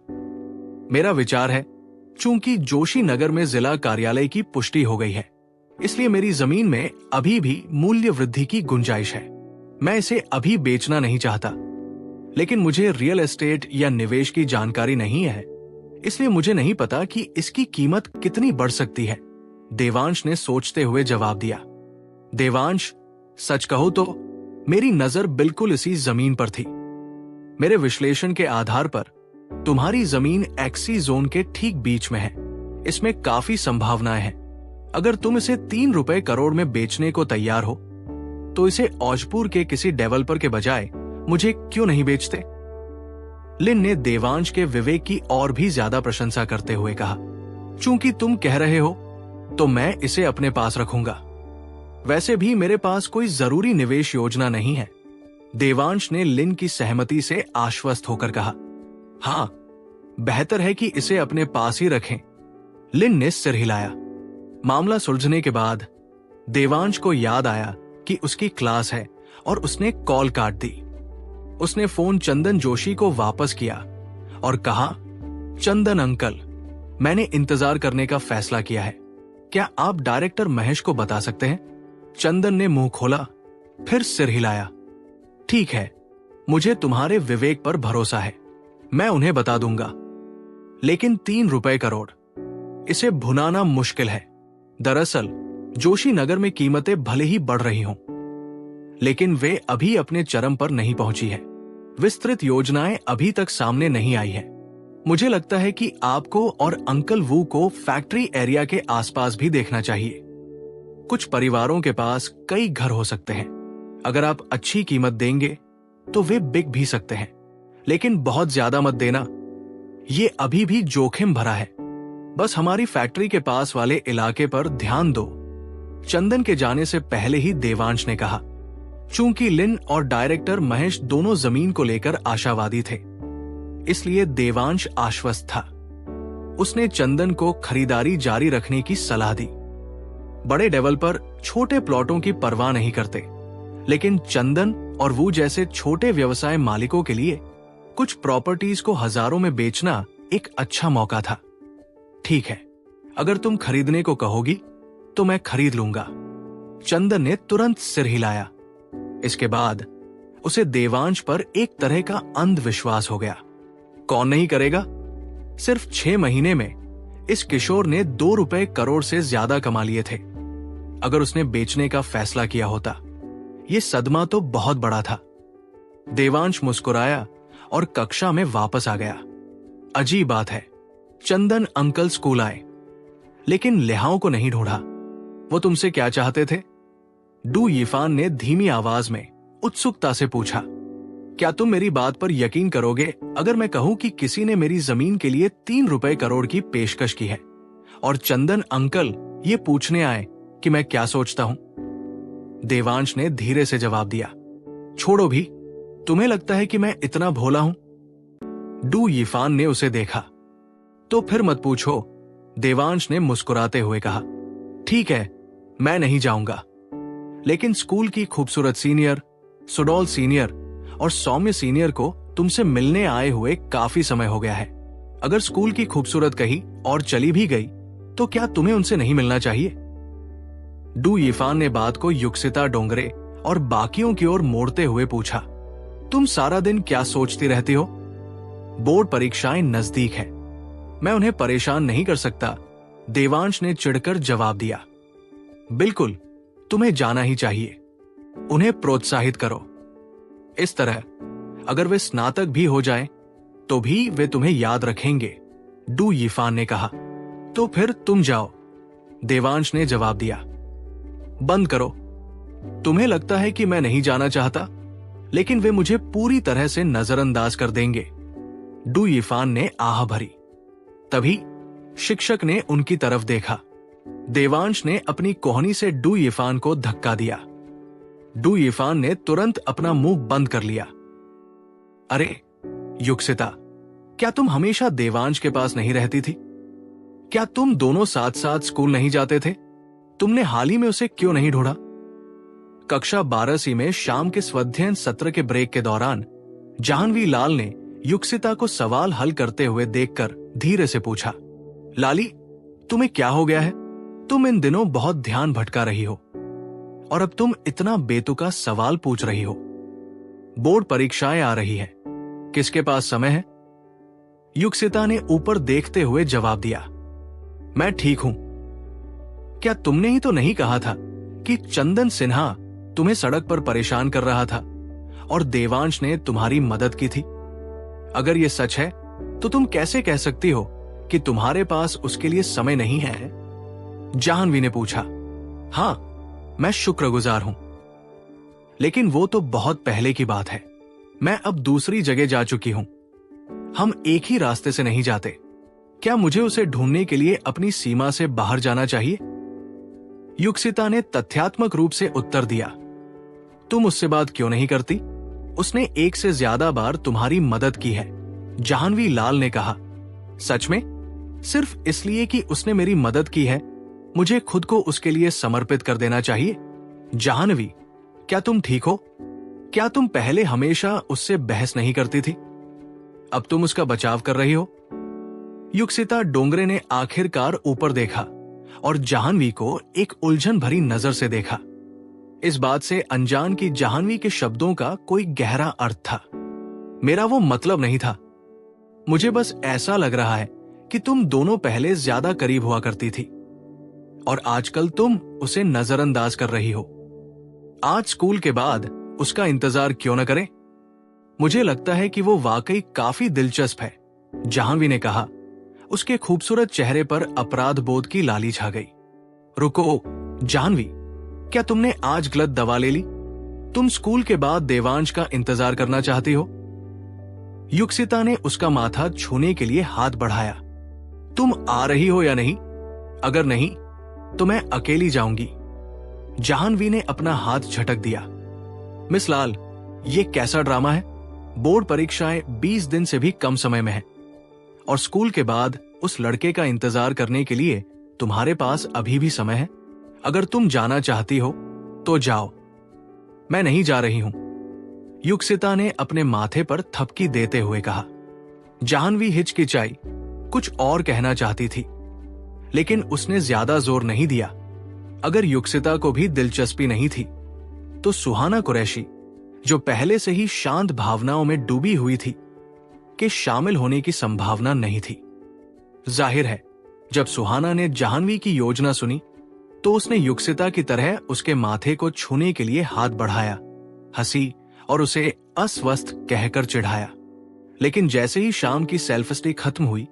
मेरा विचार है, चूंकि जोशी नगर में जिला कार्यालय की पुष्टि हो गई है, इसलिए मेरी जमीन में अभी भी मूल्य वृद्धि की गुंजाइश है। मैं इसे अभी बेचना नहीं चाहता, लेकिन मुझे रियल एस्टेट या निवेश की जानकारी नहीं है, इसलिए मुझे नहीं पता कि इसकी कीमत कितनी बढ़ सकती है। देवांश ने सोचते हुए जवाब दिया। देवांश, सच कहो तो मेरी नजर बिल्कुल इसी जमीन पर थी। मेरे विश्लेषण के आधार पर तुम्हारी जमीन एक्सी जोन के ठीक बीच में है। इसमें काफी संभावनाएं हैं। अगर तुम इसे 3 रुपए करोड़ में बेचने को तैयार हो तो इसे औजपुर के किसी डेवलपर के बजाय मुझे क्यों नहीं बेचते? लिन ने देवांश के विवेक की और भी ज्यादा प्रशंसा करते हुए कहा, चूंकि तुम कह रहे हो तो मैं इसे अपने पास रखूंगा। वैसे भी मेरे पास कोई जरूरी निवेश योजना नहीं है। देवांश ने लिन की सहमति से आश्वस्त होकर कहा, हाँ, बेहतर है कि इसे अपने पास ही रखें। लिन ने सिर हिलाया। मामला सुलझने के बाद देवांश को याद आया कि उसकी क्लास है और उसने कॉल काट दी। उसने फोन चंदन जोशी को वापस किया और कहा, चंदन अंकल, मैंने इंतजार करने का फैसला किया है। क्या आप डायरेक्टर महेश को बता सकते हैं? चंदन ने मुंह खोला, फिर सिर हिलाया। ठीक है, मुझे तुम्हारे विवेक पर भरोसा है, मैं उन्हें बता दूंगा, लेकिन 3 रुपए करोड़, इसे भुनाना मुश्किल है। दरअसल जोशी नगर में कीमतें भले ही बढ़ रही हों, लेकिन वे अभी अपने चरम पर नहीं पहुंची है। विस्तृत योजनाएं अभी तक सामने नहीं आई है। मुझे लगता है कि आपको और अंकल वू को फैक्ट्री एरिया के आसपास भी देखना चाहिए। कुछ परिवारों के पास कई घर हो सकते हैं। अगर आप अच्छी कीमत देंगे तो वे बिक भी सकते हैं, लेकिन बहुत ज्यादा मत देना, ये अभी भी जोखिम भरा है। बस हमारी फैक्ट्री के पास वाले इलाके पर ध्यान दो। चंदन के जाने से पहले ही देवांश ने कहा। चूंकि लिन और डायरेक्टर महेश दोनों जमीन को लेकर आशावादी थे, इसलिए देवांश आश्वस्त था। उसने चंदन को खरीदारी जारी रखने की सलाह दी। बड़े डेवलपर छोटे प्लॉटों की परवाह नहीं करते, लेकिन चंदन और वो जैसे छोटे व्यवसाय मालिकों के लिए कुछ प्रॉपर्टीज को हजारों में बेचना एक अच्छा मौका था। ठीक है, अगर तुम खरीदने को कहोगी तो मैं खरीद लूंगा। चंदन ने तुरंत सिर हिलाया। इसके बाद उसे देवांश पर एक तरह का अंधविश्वास हो गया। कौन नहीं करेगा? सिर्फ 6 महीने में इस किशोर ने 2 रुपए करोड़ से ज्यादा कमा लिए थे। अगर उसने बेचने का फैसला किया होता, यह सदमा तो बहुत बड़ा था। देवांश मुस्कुराया और कक्षा में वापस आ गया। अजीब बात है, चंदन अंकल स्कूल आए, लेकिन लिहाओं को नहीं ढूंढा। वो तुमसे क्या चाहते थे? डू यीफान ने धीमी आवाज में उत्सुकता से पूछा। क्या तुम मेरी बात पर यकीन करोगे अगर मैं कहूं कि किसी ने मेरी जमीन के लिए 3 रुपए करोड़ की पेशकश की है और चंदन अंकल ये पूछने आए कि मैं क्या सोचता हूं? देवांश ने धीरे से जवाब दिया। छोड़ो भी, तुम्हें लगता है कि मैं इतना भोला हूं? डू यीफान ने उसे देखा। तो फिर मत पूछो, देवांश ने मुस्कुराते हुए कहा। ठीक है, मैं नहीं जाऊंगा, लेकिन स्कूल की खूबसूरत सीनियर, सुडौल सीनियर और सौम्य सीनियर को तुमसे मिलने आए हुए काफी समय हो गया है। अगर स्कूल की खूबसूरत कहीं और चली भी गई तो क्या तुम्हें उनसे नहीं मिलना चाहिए? डू यीफान ने बात को युक्सिता डोंगरे और बाकियों की ओर मोड़ते हुए पूछा। तुम सारा दिन क्या सोचती रहती हो? बोर्ड परीक्षाएं नजदीक है, मैं उन्हें परेशान नहीं कर सकता, देवांश ने चिढ़कर जवाब दिया। बिल्कुल, तुम्हें जाना ही चाहिए। उन्हें प्रोत्साहित करो। इस तरह अगर वे स्नातक भी हो जाएं, तो भी वे तुम्हें याद रखेंगे, डू यीफान ने कहा। तो फिर तुम जाओ, देवांश ने जवाब दिया। बंद करो। तुम्हें लगता है कि मैं नहीं जाना चाहता, लेकिन वे मुझे पूरी तरह से नजरअंदाज कर देंगे, डू यीफान ने आह भरी। तभी शिक्षक ने उनकी तरफ देखा। देवांश ने अपनी कोहनी से डू यीफान को धक्का दिया। डू यीफान ने तुरंत अपना मुंह बंद कर लिया। अरे युक्सिता, क्या तुम हमेशा देवांश के पास नहीं रहती थी? क्या तुम दोनों साथ साथ स्कूल नहीं जाते थे? तुमने हाल ही में उसे क्यों नहीं ढूंढा? कक्षा 12वीं में शाम के स्वाध्ययन सत्र के ब्रेक के दौरान जाह्नवी लाल ने युक्सिता को सवाल हल करते हुए देखकर धीरे से पूछा। लाली, तुम्हें क्या हो गया है? तुम इन दिनों बहुत ध्यान भटका रही हो और अब तुम इतना बेतुका सवाल पूछ रही हो। बोर्ड परीक्षाएं आ रही है, किसके पास समय है? युक्सिता ने ऊपर देखते हुए जवाब दिया। मैं ठीक हूं। क्या तुमने ही तो नहीं कहा था कि चंदन सिन्हा तुम्हें सड़क पर परेशान कर रहा था और देवांश ने तुम्हारी मदद की थी? अगर यह सच है तो तुम कैसे कह सकती हो कि तुम्हारे पास उसके लिए समय नहीं है? जाह्नवी ने पूछा। हां, मैं शुक्रगुजार हूं, लेकिन वो तो बहुत पहले की बात है। मैं अब दूसरी जगह जा चुकी हूं। हम एक ही रास्ते से नहीं जाते। क्या मुझे उसे ढूंढने के लिए अपनी सीमा से बाहर जाना चाहिए? युक्सिता ने तथ्यात्मक रूप से उत्तर दिया। तुम उससे बात क्यों नहीं करती? उसने 1 से ज्यादा बार तुम्हारी मदद की है, जाह्नवी लाल ने कहा। सच में? सिर्फ इसलिए कि उसने मेरी मदद की है, मुझे खुद को उसके लिए समर्पित कर देना चाहिए? जाह्नवी, क्या तुम ठीक हो? क्या तुम पहले हमेशा उससे बहस नहीं करती थी? अब तुम उसका बचाव कर रही हो? युक्सिता डोंगरे ने आखिरकार ऊपर देखा और जाह्नवी को एक उलझन भरी नजर से देखा। इस बात से अनजान की जाह्नवी के शब्दों का कोई गहरा अर्थ था। मेरा वो मतलब नहीं था। मुझे बस ऐसा लग रहा है कि तुम दोनों पहले ज्यादा करीब हुआ करती थी और आजकल तुम उसे नजरअंदाज कर रही हो। आज स्कूल के बाद उसका इंतजार क्यों न करें? मुझे लगता है कि वो वाकई काफी दिलचस्प है, जाह्नवी ने कहा। उसके खूबसूरत चेहरे पर अपराध बोध की लाली छा गई। रुको जाह्नवी, क्या तुमने आज गलत दवा ले ली? तुम स्कूल के बाद देवांश का इंतजार करना चाहती हो? युक्सिता ने उसका माथा छूने के लिए हाथ बढ़ाया। तुम आ रही हो या नहीं? अगर नहीं तो मैं अकेली जाऊंगी। जाह्नवी ने अपना हाथ झटक दिया। मिस लाल, ये कैसा ड्रामा है? बोर्ड परीक्षाएं 20 दिन से भी कम समय में है और स्कूल के बाद उस लड़के का इंतजार करने के लिए तुम्हारे पास अभी भी समय है। अगर तुम जाना चाहती हो तो जाओ, मैं नहीं जा रही हूं, युक्सिता ने अपने माथे पर थपकी देते हुए कहा। जाह्नवी हिचकिचाई, कुछ और कहना चाहती थी, लेकिन उसने ज्यादा जोर नहीं दिया। अगर युक्सिता को भी दिलचस्पी नहीं थी तो सुहाना कुरैशी, जो पहले से ही शांत भावनाओं में डूबी हुई थी, के शामिल होने की संभावना नहीं थी। जाहिर है, जब सुहाना ने जाह्नवी की योजना सुनी तो उसने युक्सिता की तरह उसके माथे को छूने के लिए हाथ बढ़ाया, हंसी और उसे अस्वस्थ कहकर चिढ़ाया। लेकिन जैसे ही शाम की सेल्फिस्टी खत्म हुई,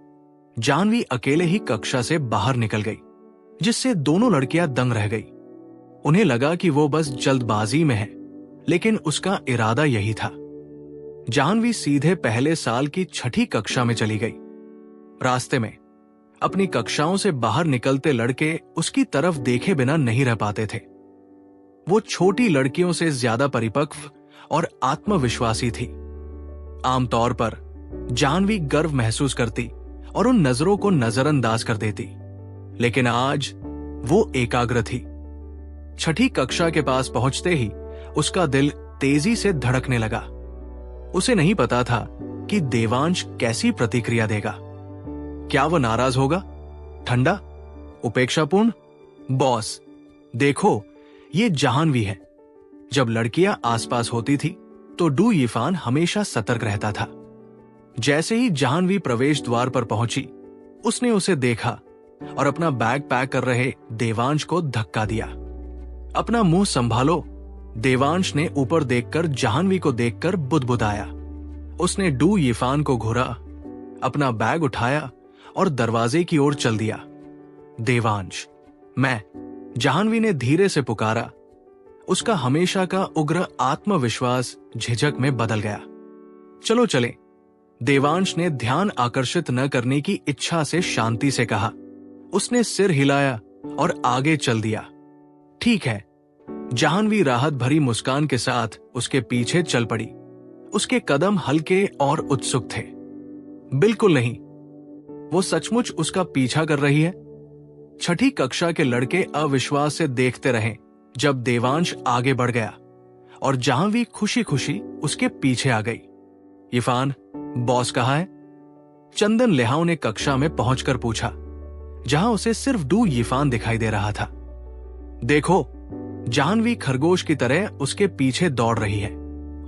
जाह्नवी अकेले ही कक्षा से बाहर निकल गई, जिससे दोनों लड़कियां दंग रह गई। उन्हें लगा कि वो बस जल्दबाजी में है, लेकिन उसका इरादा यही था। जाह्नवी सीधे पहले साल की 6ठी कक्षा में चली गई। रास्ते में अपनी कक्षाओं से बाहर निकलते लड़के उसकी तरफ देखे बिना नहीं रह पाते थे। वो छोटी लड़कियों से ज्यादा परिपक्व और आत्मविश्वासी थी। आमतौर पर जाह्नवी गर्व महसूस करती और उन नजरों को नजरअंदाज कर देती, लेकिन आज वो एकाग्र थी। 6ठी कक्षा के पास पहुंचते ही उसका दिल तेजी से धड़कने लगा। उसे नहीं पता था कि देवांश कैसी प्रतिक्रिया देगा। क्या वो नाराज होगा, ठंडा, उपेक्षापूर्ण? बॉस, देखो, ये जाह्नवी है। जब लड़कियां आसपास होती थी तो डू यीफान हमेशा सतर्क रहता था। जैसे ही जाह्नवी प्रवेश द्वार पर पहुंची, उसने उसे देखा और अपना बैग पैक कर रहे देवांश को धक्का दिया। अपना मुंह संभालो, देवांश ने ऊपर देखकर जाह्नवी को देखकर बुदबुदाया। उसने डू यीफान को घूरा, अपना बैग उठाया और दरवाजे की ओर चल दिया। देवांश, मैं, जाह्नवी ने धीरे से पुकारा। उसका हमेशा का उग्र आत्मविश्वास झिझक में बदल गया। चलो चले, देवांश ने ध्यान आकर्षित न करने की इच्छा से शांति से कहा। उसने सिर हिलाया और आगे चल दिया। ठीक है। जाह्नवी राहत भरी मुस्कान के साथ उसके पीछे चल पड़ी। उसके कदम हल्के और उत्सुक थे। बिल्कुल नहीं, वो सचमुच उसका पीछा कर रही है। 6ठी कक्षा के लड़के अविश्वास से देखते रहे जब देवांश आगे बढ़ गया और जाह्नवी खुशी खुशी उसके पीछे आ गई। यीफान, बॉस कहाँ है? चंदन लेहाओ ने कक्षा में पहुंचकर पूछा, जहां उसे सिर्फ डू यीफान दिखाई दे रहा था। देखो, जाह्नवी खरगोश की तरह उसके पीछे दौड़ रही है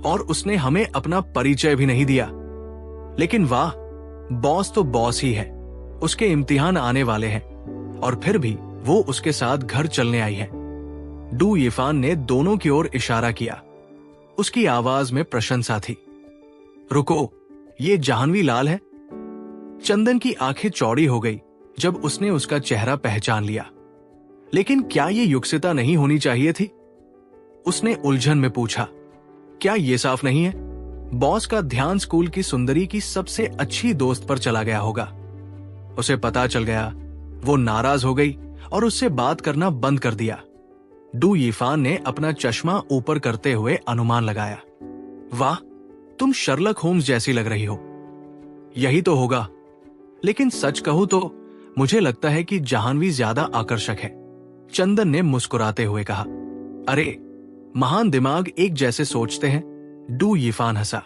और उसने हमें अपना परिचय भी नहीं दिया। लेकिन वाह, बॉस तो बॉस ही है। उसके इम्तिहान आने वाले हैं और फिर भी वो उसके साथ घर चलने आई है। डू यीफान ने दोनों की ओर इशारा किया। उसकी आवाज में प्रशंसा थी। रुको, ये जाह्नवी लाल है? चंदन की आंखें चौड़ी हो गई जब उसने उसका चेहरा पहचान लिया। लेकिन क्या ये युक्सिता नहीं होनी चाहिए थी? उसने उलझन में पूछा। क्या ये साफ नहीं है? बॉस का ध्यान स्कूल की सुंदरी की सबसे अच्छी दोस्त पर चला गया होगा। उसे पता चल गया। वो नाराज हो गई और उससे बात करना बंद कर दिया। डू यीफान ने अपना चश्मा ऊपर करते हुए अनुमान लगाया। वाह, तुम शर्लक होम्स जैसी लग रही हो। यही तो होगा, लेकिन सच कहूं तो मुझे लगता है कि जाह्नवी ज्यादा आकर्षक है, चंदन ने मुस्कुराते हुए कहा। अरे, महान दिमाग एक जैसे सोचते हैं, डू यीफान हंसा।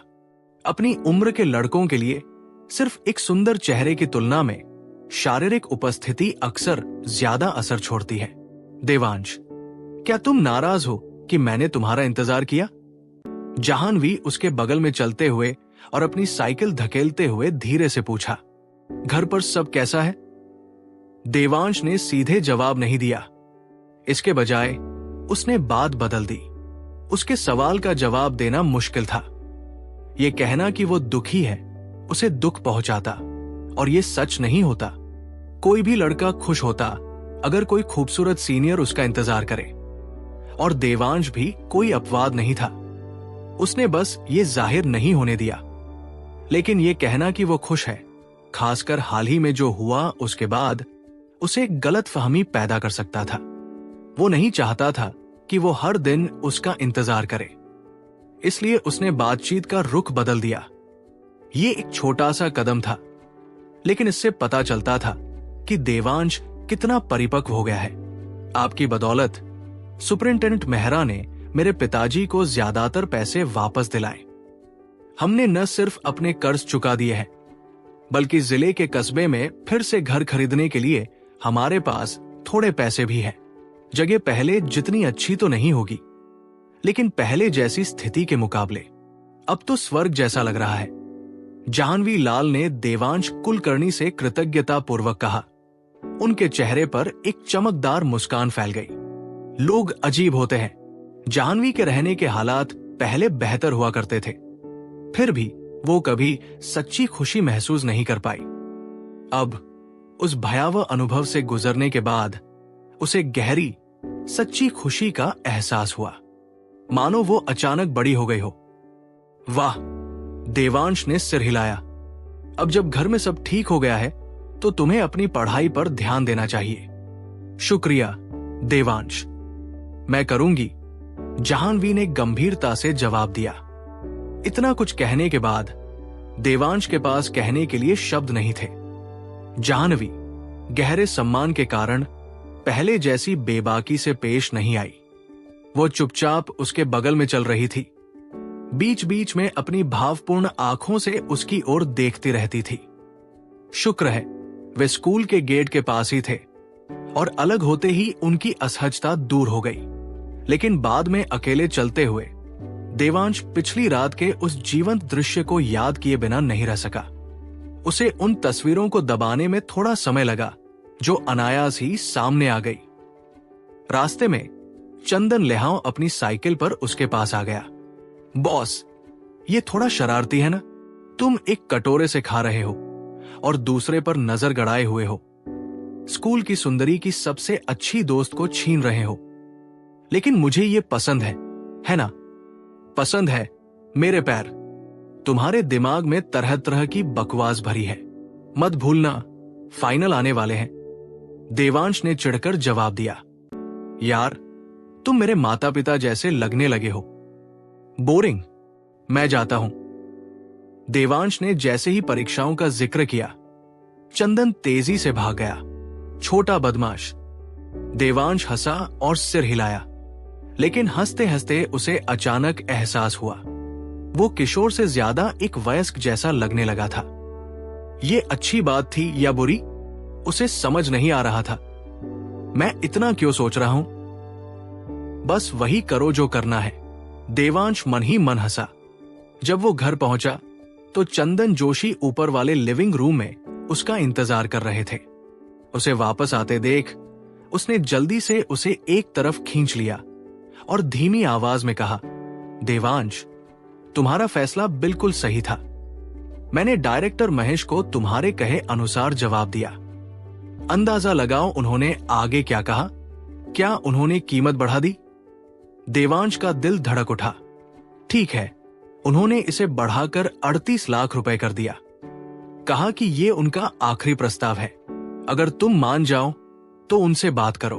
अपनी उम्र के लड़कों के लिए सिर्फ एक सुंदर चेहरे की तुलना में शारीरिक उपस्थिति अक्सर ज्यादा असर छोड़ती है। देवांश, क्या तुम नाराज हो कि मैंने तुम्हारा इंतजार किया? जाह्नवी उसके बगल में चलते हुए और अपनी साइकिल धकेलते हुए धीरे से पूछा। घर पर सब कैसा है? देवांश ने सीधे जवाब नहीं दिया। इसके बजाय उसने बात बदल दी। उसके सवाल का जवाब देना मुश्किल था। यह कहना कि वो दुखी है उसे दुख पहुंचाता, और यह सच नहीं होता। कोई भी लड़का खुश होता अगर कोई खूबसूरत सीनियर उसका इंतजार करे, और देवांश भी कोई अपवाद नहीं था। उसने बस ये जाहिर नहीं होने दिया। लेकिन यह कहना कि वो खुश है, खासकर हाल ही में जो हुआ उसके बाद, उसे एक गलत फहमी पैदा कर सकता था। वो नहीं चाहता था कि वो हर दिन उसका इंतजार करे, इसलिए उसने बातचीत का रुख बदल दिया। ये एक छोटा सा कदम था, लेकिन इससे पता चलता था कि देवांश कितना परिपक्व हो गया है। आपकी बदौलत सुपरिंटेंडेंट मेहरा ने मेरे पिताजी को ज्यादातर पैसे वापस दिलाए। हमने न सिर्फ अपने कर्ज चुका दिए हैं, बल्कि जिले के कस्बे में फिर से घर खरीदने के लिए हमारे पास थोड़े पैसे भी हैं। जगह पहले जितनी अच्छी तो नहीं होगी, लेकिन पहले जैसी स्थिति के मुकाबले अब तो स्वर्ग जैसा लग रहा है। जाह्नवी लाल ने देवांश कुलकर्णी से कृतज्ञता पूर्वक कहा। उनके चेहरे पर एक चमकदार मुस्कान फैल गई। लोग अजीब होते हैं। जाह्नवी के रहने के हालात पहले बेहतर हुआ करते थे, फिर भी वो कभी सच्ची खुशी महसूस नहीं कर पाई। अब उस भयावह अनुभव से गुजरने के बाद उसे गहरी सच्ची खुशी का एहसास हुआ, मानो वो अचानक बड़ी हो गई हो। वाह, देवांश ने सिर हिलाया। अब जब घर में सब ठीक हो गया है तो तुम्हें अपनी पढ़ाई पर ध्यान देना चाहिए। शुक्रिया देवांश, मैं करूंगी, जाह्नवी ने गंभीरता से जवाब दिया। इतना कुछ कहने के बाद देवांश के पास कहने के लिए शब्द नहीं थे। जाह्नवी गहरे सम्मान के कारण पहले जैसी बेबाकी से पेश नहीं आई। वो चुपचाप उसके बगल में चल रही थी, बीच बीच में अपनी भावपूर्ण आंखों से उसकी ओर देखती रहती थी। शुक्र है वे स्कूल के गेट के पास ही थे और अलग होते ही उनकी असहजता दूर हो गई। लेकिन बाद में अकेले चलते हुए देवांश पिछली रात के उस जीवंत दृश्य को याद किए बिना नहीं रह सका। उसे उन तस्वीरों को दबाने में थोड़ा समय लगा जो अनायास ही सामने आ गई। रास्ते में चंदन लेहाव अपनी साइकिल पर उसके पास आ गया। बॉस, ये थोड़ा शरारती है ना? तुम एक कटोरे से खा रहे हो और दूसरे पर नजर गड़ाए हुए हो। स्कूल की सुंदरी की सबसे अच्छी दोस्त को छीन रहे हो। लेकिन मुझे ये पसंद है ना? पसंद है मेरे पैर। तुम्हारे दिमाग में तरह तरह की बकवास भरी है। मत भूलना, फाइनल आने वाले हैं। देवांश ने चिढ़कर जवाब दिया। यार, तुम मेरे माता पिता जैसे लगने लगे हो। बोरिंग, मैं जाता हूं। देवांश ने जैसे ही परीक्षाओं का जिक्र किया, चंदन तेजी से भाग गया। छोटा बदमाश। देवांश हंसा और सिर हिलाया, लेकिन हंसते हंसते उसे अचानक एहसास हुआ वो किशोर से ज्यादा एक वयस्क जैसा लगने लगा था। ये अच्छी बात थी या बुरी, उसे समझ नहीं आ रहा था। मैं इतना क्यों सोच रहा हूं? बस वही करो जो करना है। देवांश मन ही मन हंसा। जब वो घर पहुंचा तो चंदन जोशी ऊपर वाले लिविंग रूम में उसका इंतजार कर रहे थे। उसे वापस आते देख उसने जल्दी से उसे एक तरफ खींच लिया और धीमी आवाज में कहा, देवांश, तुम्हारा फैसला बिल्कुल सही था। मैंने डायरेक्टर महेश को तुम्हारे कहे अनुसार जवाब दिया। अंदाजा लगाओ उन्होंने आगे क्या कहा? क्या उन्होंने कीमत बढ़ा दी? देवांश का दिल धड़क उठा। ठीक है, उन्होंने इसे बढ़ाकर 38 लाख रुपए कर दिया। कहा कि ये उनका आखिरी प्रस्ताव है। अगर तुम मान जाओ तो उनसे बात करो,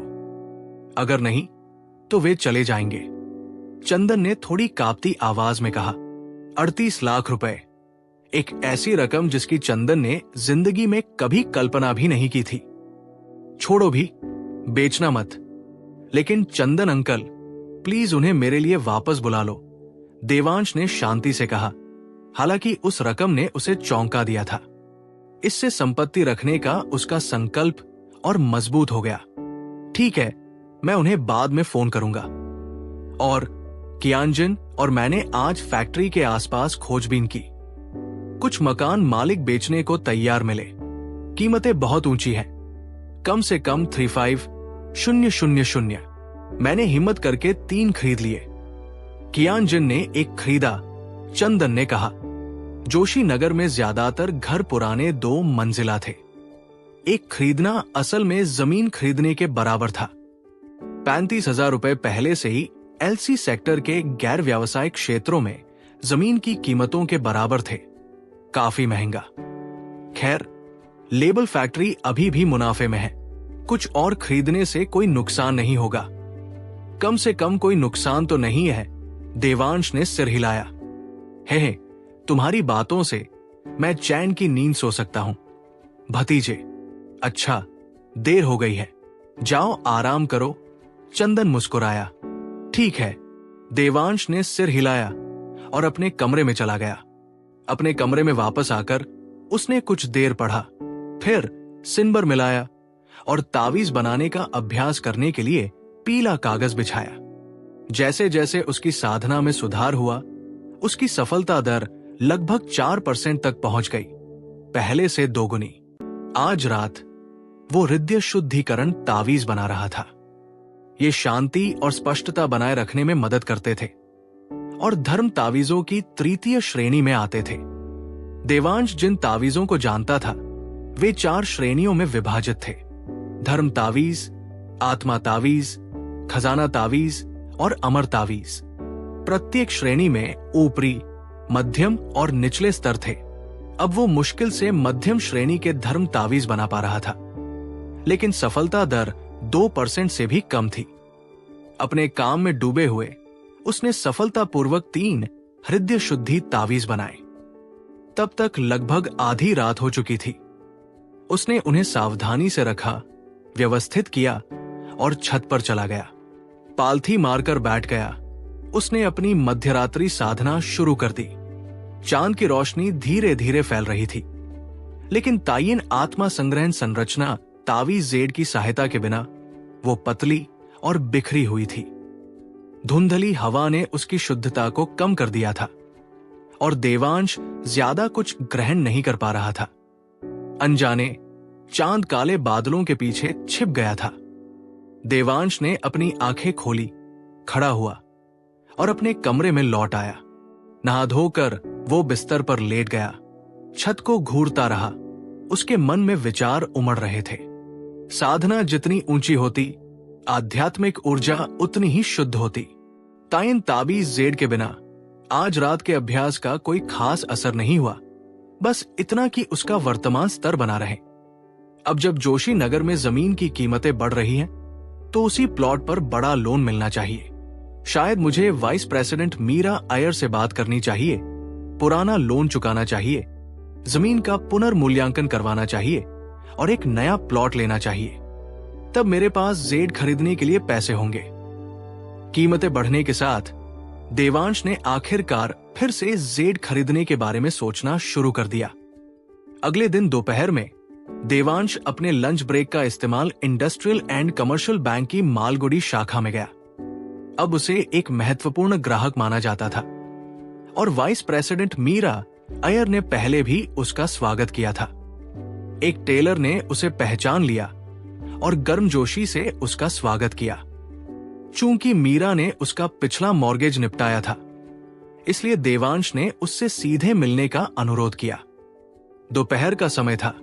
अगर नहीं तो वे चले जाएंगे। चंदन ने थोड़ी कांपती आवाज में कहा। 38 लाख रुपए, एक ऐसी रकम जिसकी चंदन ने जिंदगी में कभी कल्पना भी नहीं की थी। छोड़ो भी, बेचना मत। लेकिन चंदन अंकल, प्लीज उन्हें मेरे लिए वापस बुला लो, देवांश ने शांति से कहा। हालांकि उस रकम ने उसे चौंका दिया था। इससे संपत्ति रखने का उसका संकल्प और मजबूत हो गया। ठीक है, मैं उन्हें बाद में फोन करूंगा। और कियांजन और मैंने आज फैक्ट्री के आसपास खोजबीन की। कुछ मकान मालिक बेचने को तैयार मिले। कीमतें बहुत ऊंची हैं, कम से कम 35,000। मैंने हिम्मत करके 3 खरीद लिए। कियांजन ने एक खरीदा, चंदन ने कहा। जोशी नगर में ज्यादातर घर पुराने 2 मंजिला थे। एक खरीदना असल में जमीन खरीदने के बराबर था। 35,000 रुपए पहले से ही एलसी सेक्टर के गैर व्यावसायिक क्षेत्रों में जमीन की कीमतों के बराबर थे। काफी महंगा। खैर, लेबल फैक्ट्री अभी भी मुनाफे में है। कुछ और खरीदने से कोई नुकसान नहीं होगा। कम से कम कोई नुकसान तो नहीं है। देवांश ने सिर हिलाया। हे, तुम्हारी बातों से मैं चैन की नींद सो सकता हूं। भतीजे, अच्छा, देर हो गई है, जाओ आराम करो। चंदन मुस्कुराया। ठीक है, देवांश ने सिर हिलाया और अपने कमरे में चला गया। अपने कमरे में वापस आकर उसने कुछ देर पढ़ा, फिर सिनबर मिलाया और तावीज बनाने का अभ्यास करने के लिए पीला कागज बिछाया। जैसे जैसे उसकी साधना में सुधार हुआ, उसकी सफलता दर लगभग 4% तक पहुंच गई, पहले से 2 गुनी। आज रात वो हृदय शुद्धिकरण तावीज बना रहा था। ये शांति और स्पष्टता बनाए रखने में मदद करते थे और धर्म तावीजों की 3य श्रेणी में आते थे। देवांश जिन तावीजों को जानता था वे 4 श्रेणियों में विभाजित थे: धर्म तावीज, आत्मा तावीज, खजाना तावीज और अमर तावीज। प्रत्येक श्रेणी में ऊपरी, मध्यम और निचले स्तर थे। अब वो मुश्किल से मध्यम श्रेणी के धर्म तावीज बना पा रहा था, लेकिन सफलता दर 2% से भी कम थी। अपने काम में डूबे हुए उसने सफलतापूर्वक 3 हृदय शुद्धि तावीज बनाए। तब तक लगभग आधी रात हो चुकी थी। उसने उन्हें सावधानी से रखा, व्यवस्थित किया और छत पर चला गया। पालथी मारकर बैठ गया। उसने अपनी मध्यरात्रि साधना शुरू कर दी। चांद की रोशनी धीरे धीरे फैल रही थी, लेकिन तायीन आत्मा संग्रहण संरचना तावीज जेड की सहायता के बिना वो पतली और बिखरी हुई थी। धुंधली हवा ने उसकी शुद्धता को कम कर दिया था और देवांश ज्यादा कुछ ग्रहण नहीं कर पा रहा था। अनजाने चांद काले बादलों के पीछे छिप गया था। देवांश ने अपनी आंखें खोली, खड़ा हुआ और अपने कमरे में लौट आया। नहा धोकर वो बिस्तर पर लेट गया। छत को घूरता रहा। उसके मन में विचार उमड़ रहे थे। साधना जितनी ऊंची होती, आध्यात्मिक ऊर्जा उतनी ही शुद्ध होती। तायीन ताबीज जेड के बिना आज रात के अभ्यास का कोई खास असर नहीं हुआ, बस इतना कि उसका वर्तमान स्तर बना रहे। अब जब जोशी नगर में जमीन की कीमतें बढ़ रही हैं, तो उसी प्लॉट पर बड़ा लोन मिलना चाहिए। शायद मुझे वाइस प्रेसिडेंट मीरा अय्यर से बात करनी चाहिए, पुराना लोन चुकाना चाहिए, जमीन का पुनर्मूल्यांकन करवाना चाहिए और एक नया प्लॉट लेना चाहिए। तब मेरे पास जेड खरीदने के लिए पैसे होंगे। कीमतें बढ़ने के साथ देवांश ने आखिरकार फिर से जेड खरीदने के बारे में सोचना शुरू कर दिया। अगले दिन दोपहर में देवांश अपने लंच ब्रेक का इस्तेमाल इंडस्ट्रियल एंड कमर्शियल बैंक की मालगुडी शाखा में गया। अब उसे एक महत्वपूर्ण ग्राहक माना जाता था और वाइस प्रेसिडेंट मीरा अय्यर ने पहले भी उसका स्वागत किया था। एक टेलर ने उसे पहचान लिया और गर्मजोशी से उसका स्वागत किया। चूंकि मीरा ने उसका पिछला मॉर्गेज निपटाया था, इसलिए देवांश ने उससे सीधे मिलने का अनुरोध किया। दोपहर का समय था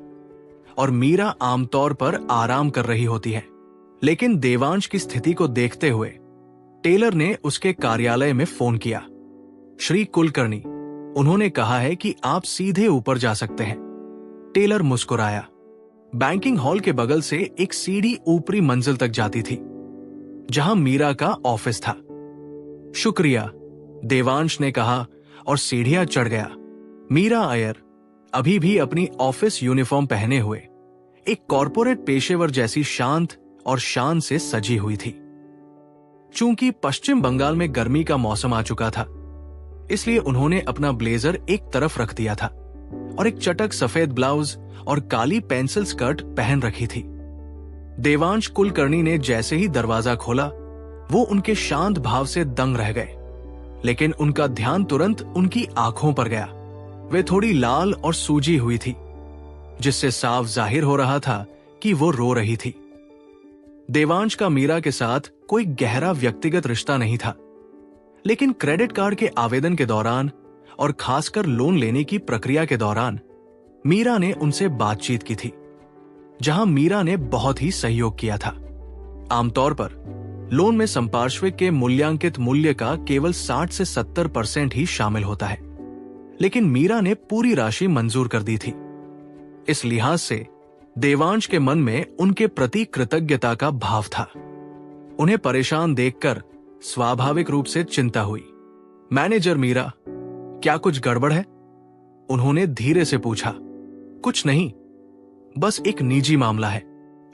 और मीरा आमतौर पर आराम कर रही होती है, लेकिन देवांश की स्थिति को देखते हुए टेलर ने उसके कार्यालय में फोन किया। श्री कुलकर्णी, उन्होंने कहा है कि आप सीधे ऊपर जा सकते हैं। टेलर मुस्कुराया। बैंकिंग हॉल के बगल से एक सीढ़ी ऊपरी मंजिल तक जाती थी, जहां मीरा का ऑफिस था। शुक्रिया, देवांश ने कहा और सीढ़ियां चढ़ गया। मीरा अय्यर अभी भी अपनी ऑफिस यूनिफॉर्म पहने हुए एक कॉरपोरेट पेशेवर जैसी शांत और शान से सजी हुई थी। चूंकि पश्चिम बंगाल में गर्मी का मौसम आ चुका था, इसलिए उन्होंने अपना ब्लेजर एक तरफ रख दिया था और एक चटक सफेद ब्लाउज और काली पेंसिल स्कर्ट पहन रखी थी। देवांश कुलकर्णी ने जैसे ही दरवाजा खोला, वो उनके शांत भाव से दंग रह गए, लेकिन उनका ध्यान तुरंत उनकी आंखों पर गया। वे थोड़ी लाल और सूजी हुई थी, जिससे साफ जाहिर हो रहा था कि वो रो रही थी। देवांश का मीरा के साथ कोई गहरा व्यक्तिगत रिश्ता नहीं था, लेकिन क्रेडिट कार्ड के आवेदन के दौरान और खासकर लोन लेने की प्रक्रिया के दौरान मीरा ने उनसे बातचीत की थी, जहां मीरा ने बहुत ही सहयोग किया था। आमतौर पर लोन में संपार्श्विक के मूल्यांकित मूल्य का केवल 60 से 70% ही शामिल होता है, लेकिन मीरा ने पूरी राशि मंजूर कर दी थी। इस लिहाज से देवांश के मन में उनके प्रति कृतज्ञता का भाव था। उन्हें परेशान देखकर स्वाभाविक रूप से चिंता हुई। मैनेजर मीरा, क्या कुछ गड़बड़ है? उन्होंने धीरे से पूछा। कुछ नहीं, बस एक निजी मामला है।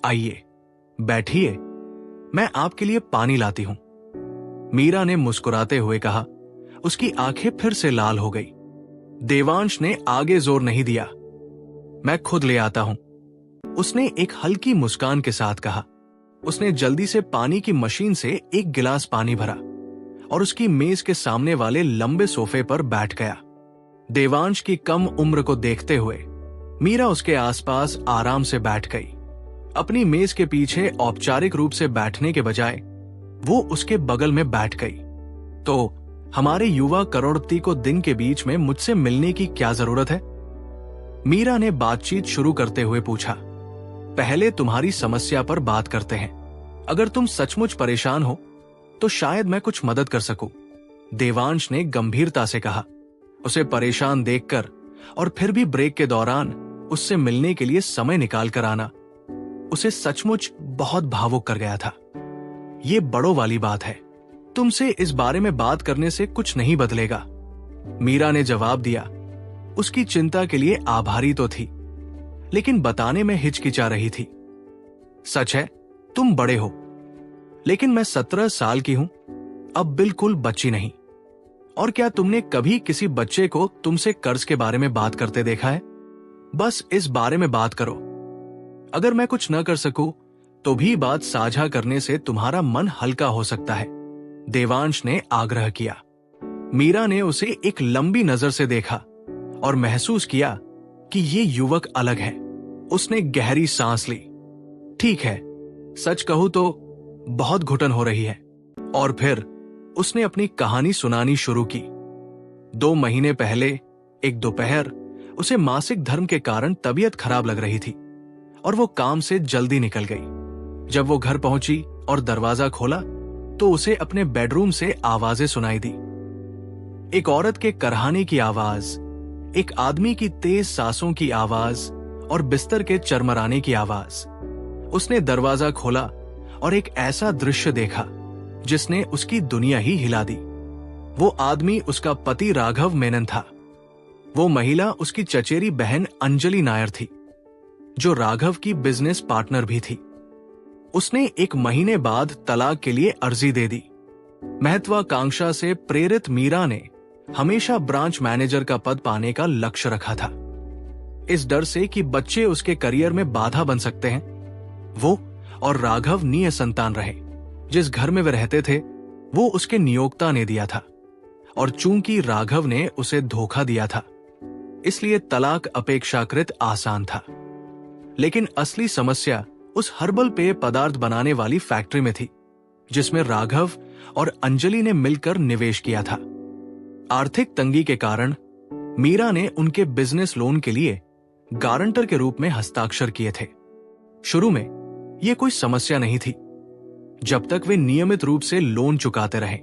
आइए, बैठिए, मैं आपके लिए पानी लाती हूं। मीरा ने मुस्कुराते हुए कहा। उसकी आंखें फिर से लाल हो गई। देवांश ने आगे जोर नहीं दिया। मैं खुद ले आता हूं, उसने एक हल्की मुस्कान के साथ कहा। उसने जल्दी से पानी की मशीन से एक गिलास पानी भरा और उसकी मेज के सामने वाले लंबे सोफे पर बैठ गया। देवांश की कम उम्र को देखते हुए मीरा उसके आसपास आराम से बैठ गई। अपनी मेज के पीछे औपचारिक रूप से बैठने के बजाय वो उसके बगल में बैठ गई। तो हमारे युवा करोड़पति को दिन के बीच में मुझसे मिलने की क्या जरूरत है? मीरा ने बातचीत शुरू करते हुए पूछा, पहले तुम्हारी समस्या पर बात करते हैं। अगर तुम सचमुच परेशान हो तो शायद मैं कुछ मदद कर सकूं। देवांश ने गंभीरता से कहा। उसे परेशान देखकर और फिर भी ब्रेक के दौरान उससे मिलने के लिए समय निकाल कर आना उसे सचमुच बहुत भावुक कर गया था। ये बड़ों वाली बात है, तुमसे इस बारे में बात करने से कुछ नहीं बदलेगा, मीरा ने जवाब दिया। उसकी चिंता के लिए आभारी तो थी, लेकिन बताने में हिचकिचा रही थी। सच है, तुम बड़े हो, लेकिन मैं 17 साल की हूं, अब बिल्कुल बच्ची नहीं। और क्या तुमने कभी किसी बच्चे को तुमसे कर्ज के बारे में बात करते देखा है? बस इस बारे में बात करो। अगर मैं कुछ न कर सकूं तो भी बात साझा करने से तुम्हारा मन हल्का हो सकता है, देवांश ने आग्रह किया। मीरा ने उसे एक लंबी नजर से देखा और महसूस किया कि ये युवक अलग है। उसने गहरी सांस ली। ठीक है, सच कहूं तो बहुत घुटन हो रही है। और फिर उसने अपनी कहानी सुनानी शुरू की। 2 महीने पहले एक दोपहर उसे मासिक धर्म के कारण तबीयत खराब लग रही थी और वो काम से जल्दी निकल गई। जब वो घर पहुंची और दरवाजा खोला तो उसे अपने बेडरूम से आवाजें सुनाई दी। एक औरत के करहाने की आवाज, एक आदमी की तेज सांसों की आवाज और बिस्तर के चरमराने की आवाज। उसने दरवाजा खोला और एक ऐसा दृश्य देखा जिसने उसकी दुनिया ही हिला दी। वो आदमी उसका पति राघव मेनन था। वो महिला उसकी चचेरी बहन अंजलि नायर थी, जो राघव की बिजनेस पार्टनर भी थी। उसने 1 महीने बाद तलाक के लिए अर्जी दे दी। महत्वाकांक्षा से प्रेरित मीरा ने हमेशा ब्रांच मैनेजर का पद पाने का लक्ष्य रखा था। इस डर से कि बच्चे उसके करियर में बाधा बन सकते हैं, वो और राघव निसंतान रहे। जिस घर में वे रहते थे वो उसके नियोक्ता ने दिया था, और चूंकि राघव ने उसे धोखा दिया था इसलिए तलाक अपेक्षाकृत आसान था। लेकिन असली समस्या उस हर्बल पेय पदार्थ बनाने वाली फैक्ट्री में थी, जिसमें राघव और अंजलि ने मिलकर निवेश किया था। आर्थिक तंगी के कारण मीरा ने उनके बिजनेस लोन के लिए गारंटर के रूप में हस्ताक्षर किए थे। शुरू में यह कोई समस्या नहीं थी, जब तक वे नियमित रूप से लोन चुकाते रहे।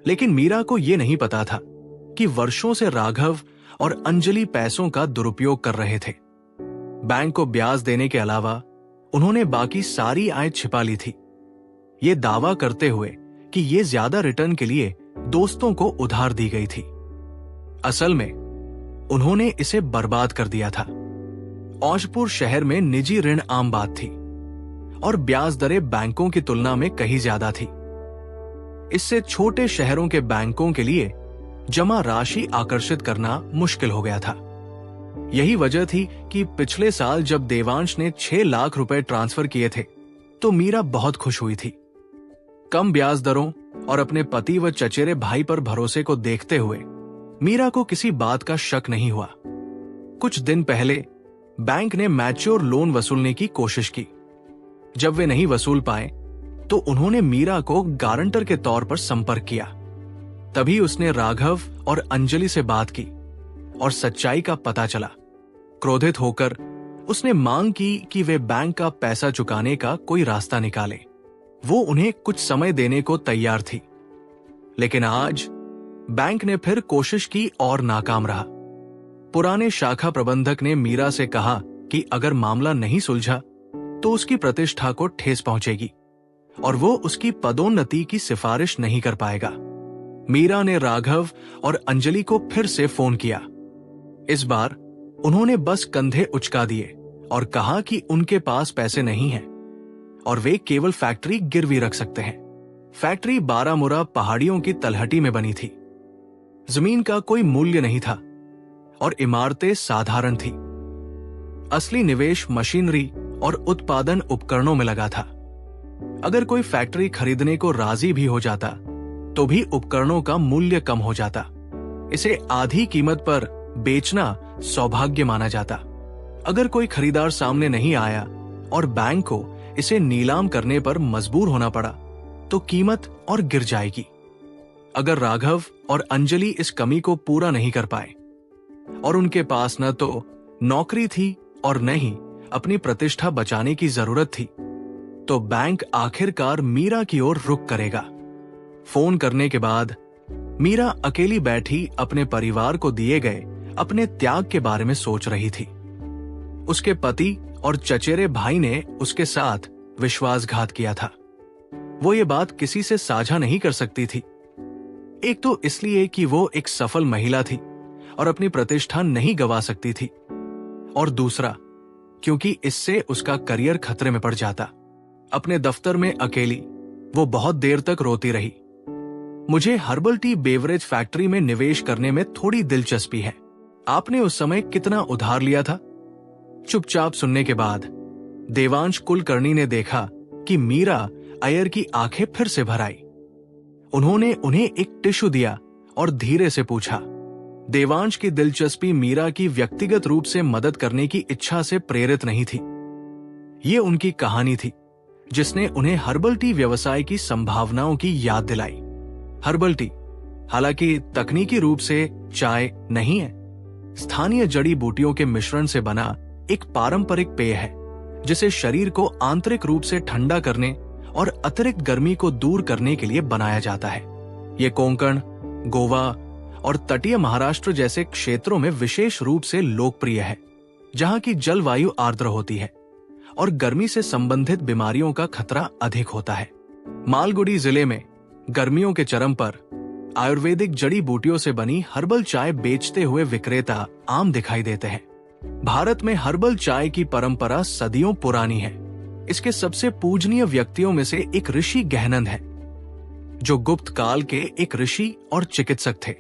लेकिन मीरा को यह नहीं पता था कि वर्षों से राघव और अंजलि पैसों का दुरुपयोग कर रहे थे। बैंक को ब्याज देने के अलावा उन्होंने बाकी सारी आय छिपा ली थी, ये दावा करते हुए कि ये ज्यादा रिटर्न के लिए दोस्तों को उधार दी गई थी। असल में उन्होंने इसे बर्बाद कर दिया था। औशपुर शहर में निजी ऋण आम बात थी और ब्याज दरें बैंकों की तुलना में कहीं ज्यादा थी। इससे छोटे शहरों के बैंकों के लिए जमा राशि आकर्षित करना मुश्किल हो गया था। यही वजह थी कि पिछले साल जब देवांश ने 6 लाख रुपए ट्रांसफर किए थे तो मीरा बहुत खुश हुई थी। कम ब्याज दरों और अपने पति व चचेरे भाई पर भरोसे को देखते हुए मीरा को किसी बात का शक नहीं हुआ। कुछ दिन पहले बैंक ने मैच्योर लोन वसूलने की कोशिश की। जब वे नहीं वसूल पाए तो उन्होंने मीरा को गारंटर के तौर पर संपर्क किया। तभी उसने राघव और अंजलि से बात की और सच्चाई का पता चला। क्रोधित होकर उसने मांग की कि वे बैंक का पैसा चुकाने का कोई रास्ता निकालें। वो उन्हें कुछ समय देने को तैयार थी, लेकिन आज बैंक ने फिर कोशिश की और नाकाम रहा। पुराने शाखा प्रबंधक ने मीरा से कहा कि अगर मामला नहीं सुलझा तो उसकी प्रतिष्ठा को ठेस पहुंचेगी और वो उसकी पदोन्नति की सिफारिश नहीं कर पाएगा। मीरा ने राघव और अंजलि को फिर से फोन किया। इस बार उन्होंने बस कंधे उचका दिए और कहा कि उनके पास पैसे नहीं हैं और वे केवल फैक्ट्री गिरवी रख सकते हैं। फैक्ट्री बारामुरा पहाड़ियों की तलहटी में बनी थी। जमीन का कोई मूल्य नहीं था और इमारतें साधारण थी। असली निवेश मशीनरी और उत्पादन उपकरणों में लगा था। अगर कोई फैक्ट्री खरीदने को राजी भी हो जाता तो भी उपकरणों का मूल्य कम हो जाता। इसे आधी कीमत पर बेचना सौभाग्य माना जाता। अगर कोई खरीदार सामने नहीं आया और बैंक को इसे नीलाम करने पर मजबूर होना पड़ा तो कीमत और गिर जाएगी। अगर राघव और अंजलि इस कमी को पूरा नहीं कर पाए और उनके पास न तो नौकरी थी और न ही अपनी प्रतिष्ठा बचाने की जरूरत थी, तो बैंक आखिरकार मीरा की ओर रुख करेगा। फोन करने के बाद मीरा अकेली बैठी अपने परिवार को दिए गए अपने त्याग के बारे में सोच रही थी। उसके पति और चचेरे भाई ने उसके साथ विश्वासघात किया था। वो ये बात किसी से साझा नहीं कर सकती थी। एक तो इसलिए कि वो एक सफल महिला थी और अपनी प्रतिष्ठा नहीं गंवा सकती थी, और दूसरा क्योंकि इससे उसका करियर खतरे में पड़ जाता। अपने दफ्तर में अकेली वो बहुत देर तक रोती रही। मुझे हर्बल टी बेवरेज फैक्ट्री में निवेश करने में थोड़ी दिलचस्पी है। आपने उस समय कितना उधार लिया था? चुपचाप सुनने के बाद देवांश कुलकर्णी ने देखा कि मीरा अय्यर की आंखें फिर से भर आई। उन्होंने उन्हें एक टिश्यू दिया और धीरे से पूछा। देवांश की दिलचस्पी मीरा की व्यक्तिगत रूप से मदद करने की इच्छा से प्रेरित नहीं थी। ये उनकी कहानी थी जिसने उन्हें हर्बल टी व्यवसाय की संभावनाओं की याद दिलाई। हर्बल टी हालांकि तकनीकी रूप से चाय नहीं है, स्थानीय जड़ी बूटियों के मिश्रण से बना एक पारंपरिक पेय है जिसे शरीर को आंतरिक रूप से ठंडा करने और अतिरिक्त गर्मी को दूर करने के लिए बनाया जाता है। ये कोंकण, गोवा और तटीय महाराष्ट्र जैसे क्षेत्रों में विशेष रूप से लोकप्रिय है, जहां की जलवायु आर्द्र होती है और गर्मी से संबंधित बीमारियों का खतरा अधिक होता है। मालगुडी जिले में गर्मियों के चरम पर आयुर्वेदिक जड़ी बूटियों से बनी हर्बल चाय बेचते हुए विक्रेता आम दिखाई देते हैं। भारत में हर्बल चाय की परंपरा सदियों पुरानी है। इसके सबसे पूजनीय व्यक्तियों में से एक ऋषि गहनंद है, जो गुप्त काल के एक ऋषि और चिकित्सक थे,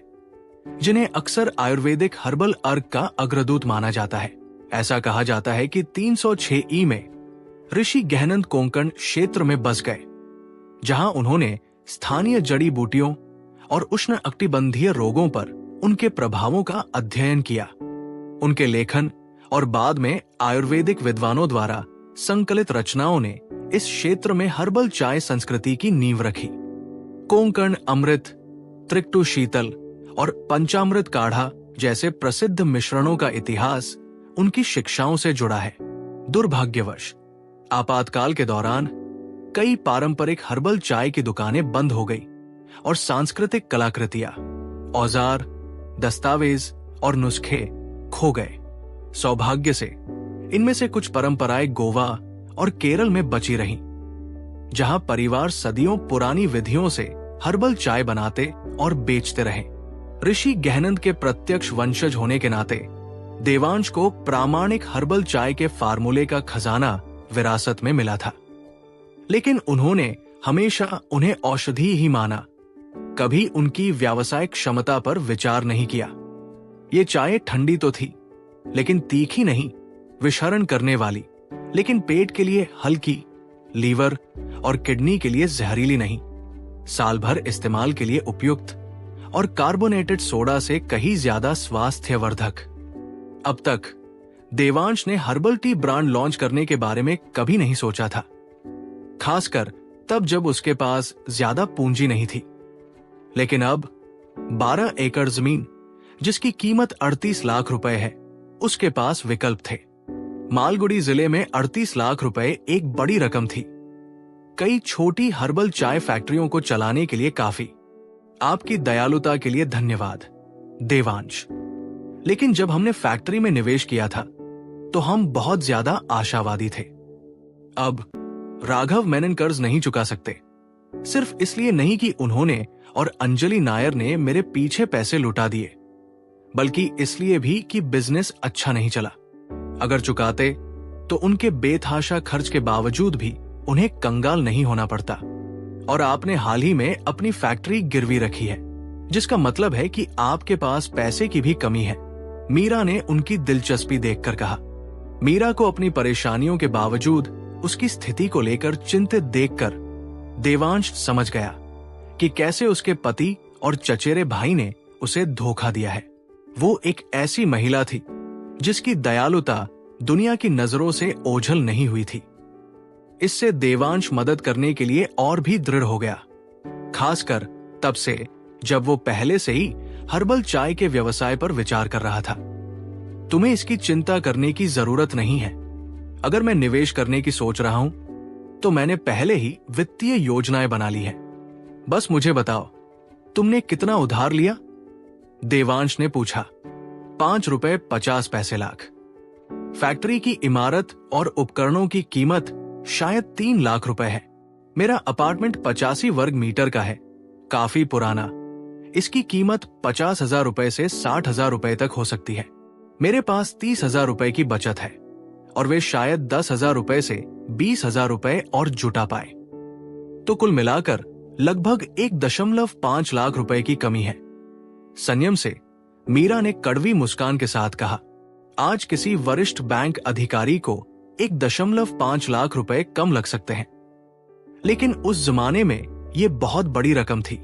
जिन्हें अक्सर आयुर्वेदिक हर्बल अर्क का अग्रदूत माना जाता है। ऐसा कहा जाता है कि 306 ई में ऋषि गहनंद कोंकण क्षेत्र में बस गए, जहां उन्होंने स्थानीय जड़ी बूटियों और उष्ण कटिबंधीय रोगों पर उनके प्रभावों का अध्ययन किया। उनके लेखन और बाद में आयुर्वेदिक विद्वानों द्वारा संकलित रचनाओं ने इस क्षेत्र में हर्बल चाय संस्कृति की नींव रखी। कोंकण अमृत, त्रिकटु शीतल और पंचामृत काढ़ा जैसे प्रसिद्ध मिश्रणों का इतिहास उनकी शिक्षाओं से जुड़ा है। दुर्भाग्यवश आपातकाल के दौरान कई पारंपरिक हर्बल चाय की दुकानें बंद हो गई और सांस्कृतिक कलाकृतियां, औजार, दस्तावेज और नुस्खे खो गए। सौभाग्य से इनमें से कुछ परंपराएं गोवा और केरल में बची रहीं, जहां परिवार सदियों पुरानी विधियों से हर्बल चाय बनाते और बेचते रहे। ऋषि गहनंद के प्रत्यक्ष वंशज होने के नाते देवांश को प्रामाणिक हर्बल चाय के फार्मूले का खजाना विरासत में मिला था, लेकिन उन्होंने हमेशा उन्हें औषधि ही माना, कभी उनकी व्यावसायिक क्षमता पर विचार नहीं किया। ये चाय ठंडी तो थी, लेकिन तीखी नहीं, विषहरण करने वाली, लेकिन पेट के लिए हल्की, लीवर और किडनी के लिए जहरीली नहीं, साल भर इस्तेमाल के लिए उपयुक्त और कार्बोनेटेड सोडा से कहीं ज्यादा स्वास्थ्यवर्धक। अब तक देवांश ने हर्बल टी ब्रांड लॉन्च करने के बारे में कभी नहीं सोचा था, खासकर तब जब उसके पास ज्यादा पूंजी नहीं थी। लेकिन अब 12 एकड़ जमीन, जिसकी कीमत 38 लाख रुपए है, उसके पास विकल्प थे। मालगुडी जिले में 38 लाख रुपए एक बड़ी रकम थी, कई छोटी हर्बल चाय फैक्ट्रियों को चलाने के लिए काफी। आपकी दयालुता के लिए धन्यवाद, देवांश। लेकिन जब हमने फैक्ट्री में निवेश किया था तो हम बहुत ज्यादा आशावादी थे। अब राघव मेनन कर्ज नहीं चुका सकते, सिर्फ इसलिए नहीं कि उन्होंने और अंजलि नायर ने मेरे पीछे पैसे लुटा दिए, बल्कि इसलिए भी कि बिजनेस अच्छा नहीं चला। अगर चुकाते तो उनके बेतहाशा खर्च के बावजूद भी उन्हें कंगाल नहीं होना पड़ता। और आपने हाल ही में अपनी फैक्ट्री गिरवी रखी है, जिसका मतलब है कि आपके पास पैसे की भी कमी है। मीरा ने उनकी दिलचस्पी देखकर कहा। मीरा को अपनी परेशानियों के बावजूद उसकी स्थिति को लेकर चिंतित देखकर देवांश समझ गया कि कैसे उसके पति और चचेरे भाई ने उसे धोखा दिया है। वो एक ऐसी महिला थी जिसकी दयालुता दुनिया की नजरों से ओझल नहीं हुई थी। इससे देवांश मदद करने के लिए और भी दृढ़ हो गया, खासकर तब से जब वो पहले से ही हर्बल चाय के व्यवसाय पर विचार कर रहा था। तुम्हें इसकी चिंता करने की जरूरत नहीं है। अगर मैं निवेश करने की सोच रहा हूं तो मैंने पहले ही वित्तीय योजनाएं बना ली है। बस मुझे बताओ, तुमने कितना उधार लिया? देवांश ने पूछा। 5.50 लाख। फैक्ट्री की इमारत और उपकरणों की कीमत शायद 3 लाख रुपए है। मेरा अपार्टमेंट 85 वर्ग मीटर का है, काफी पुराना। इसकी कीमत 50,000 रुपए से 60,000 रुपए तक हो सकती है। मेरे पास 30,000 रुपए की बचत है और वे शायद 10,000 रुपए से 20,000 रुपए और जुटा पाए। तो कुल मिलाकर लगभग 1.5 लाख रुपए की कमी है। संयम से मीरा ने कड़वी मुस्कान के साथ कहा, आज किसी वरिष्ठ बैंक अधिकारी को 1.5 लाख रुपए कम लग सकते हैं, लेकिन उस जमाने में यह बहुत बड़ी रकम थी।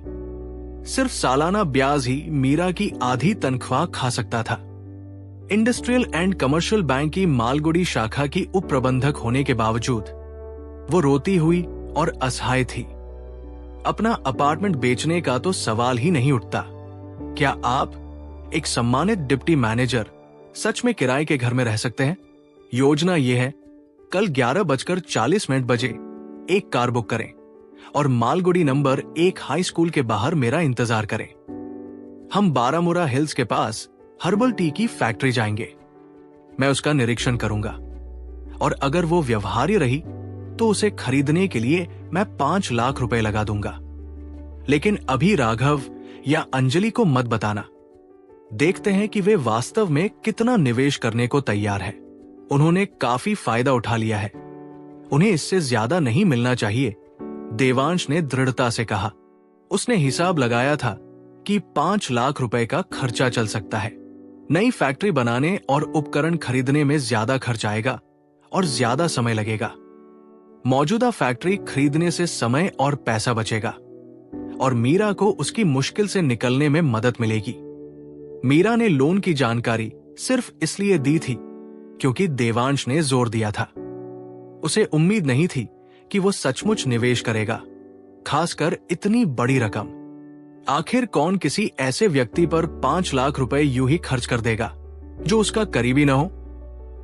सिर्फ सालाना ब्याज ही मीरा की आधी तनख्वाह खा सकता था। इंडस्ट्रियल एंड कमर्शियल बैंक की मालगुडी शाखा की उप प्रबंधक होने के बावजूद वो रोती हुई और असहाय थी। अपना अपार्टमेंट बेचने का तो सवाल ही नहीं उठता। क्या आप, एक सम्मानित डिप्टी मैनेजर, सच में किराए के घर में रह सकते हैं? योजना यह है, कल 11:40 बजे एक कार बुक करें और मालगुडी नंबर 1 हाई स्कूल के बाहर मेरा इंतजार करें। हम बारामुरा हिल्स के पास हर्बल टी की फैक्ट्री जाएंगे। मैं उसका निरीक्षण करूंगा और अगर वो व्यवहार्य रही तो उसे खरीदने के लिए मैं 5 लाख रुपए लगा दूंगा। लेकिन अभी राघव या अंजलि को मत बताना। देखते हैं कि वे वास्तव में कितना निवेश करने को तैयार है। उन्होंने काफी फायदा उठा लिया है, उन्हें इससे ज्यादा नहीं मिलना चाहिए, देवांश ने दृढ़ता से कहा। उसने हिसाब लगाया था कि 5 लाख रुपए का खर्चा चल सकता है। नई फैक्ट्री बनाने और उपकरण खरीदने में ज्यादा खर्च आएगा और ज्यादा समय लगेगा। मौजूदा फैक्ट्री खरीदने से समय और पैसा बचेगा और मीरा को उसकी मुश्किल से निकलने में मदद मिलेगी। मीरा ने लोन की जानकारी सिर्फ इसलिए दी थी क्योंकि देवांश ने जोर दिया था। उसे उम्मीद नहीं थी कि वो सचमुच निवेश करेगा, खासकर इतनी बड़ी रकम। आखिर कौन किसी ऐसे व्यक्ति पर 5 लाख रुपए यूं ही खर्च कर देगा जो उसका करीबी न हो,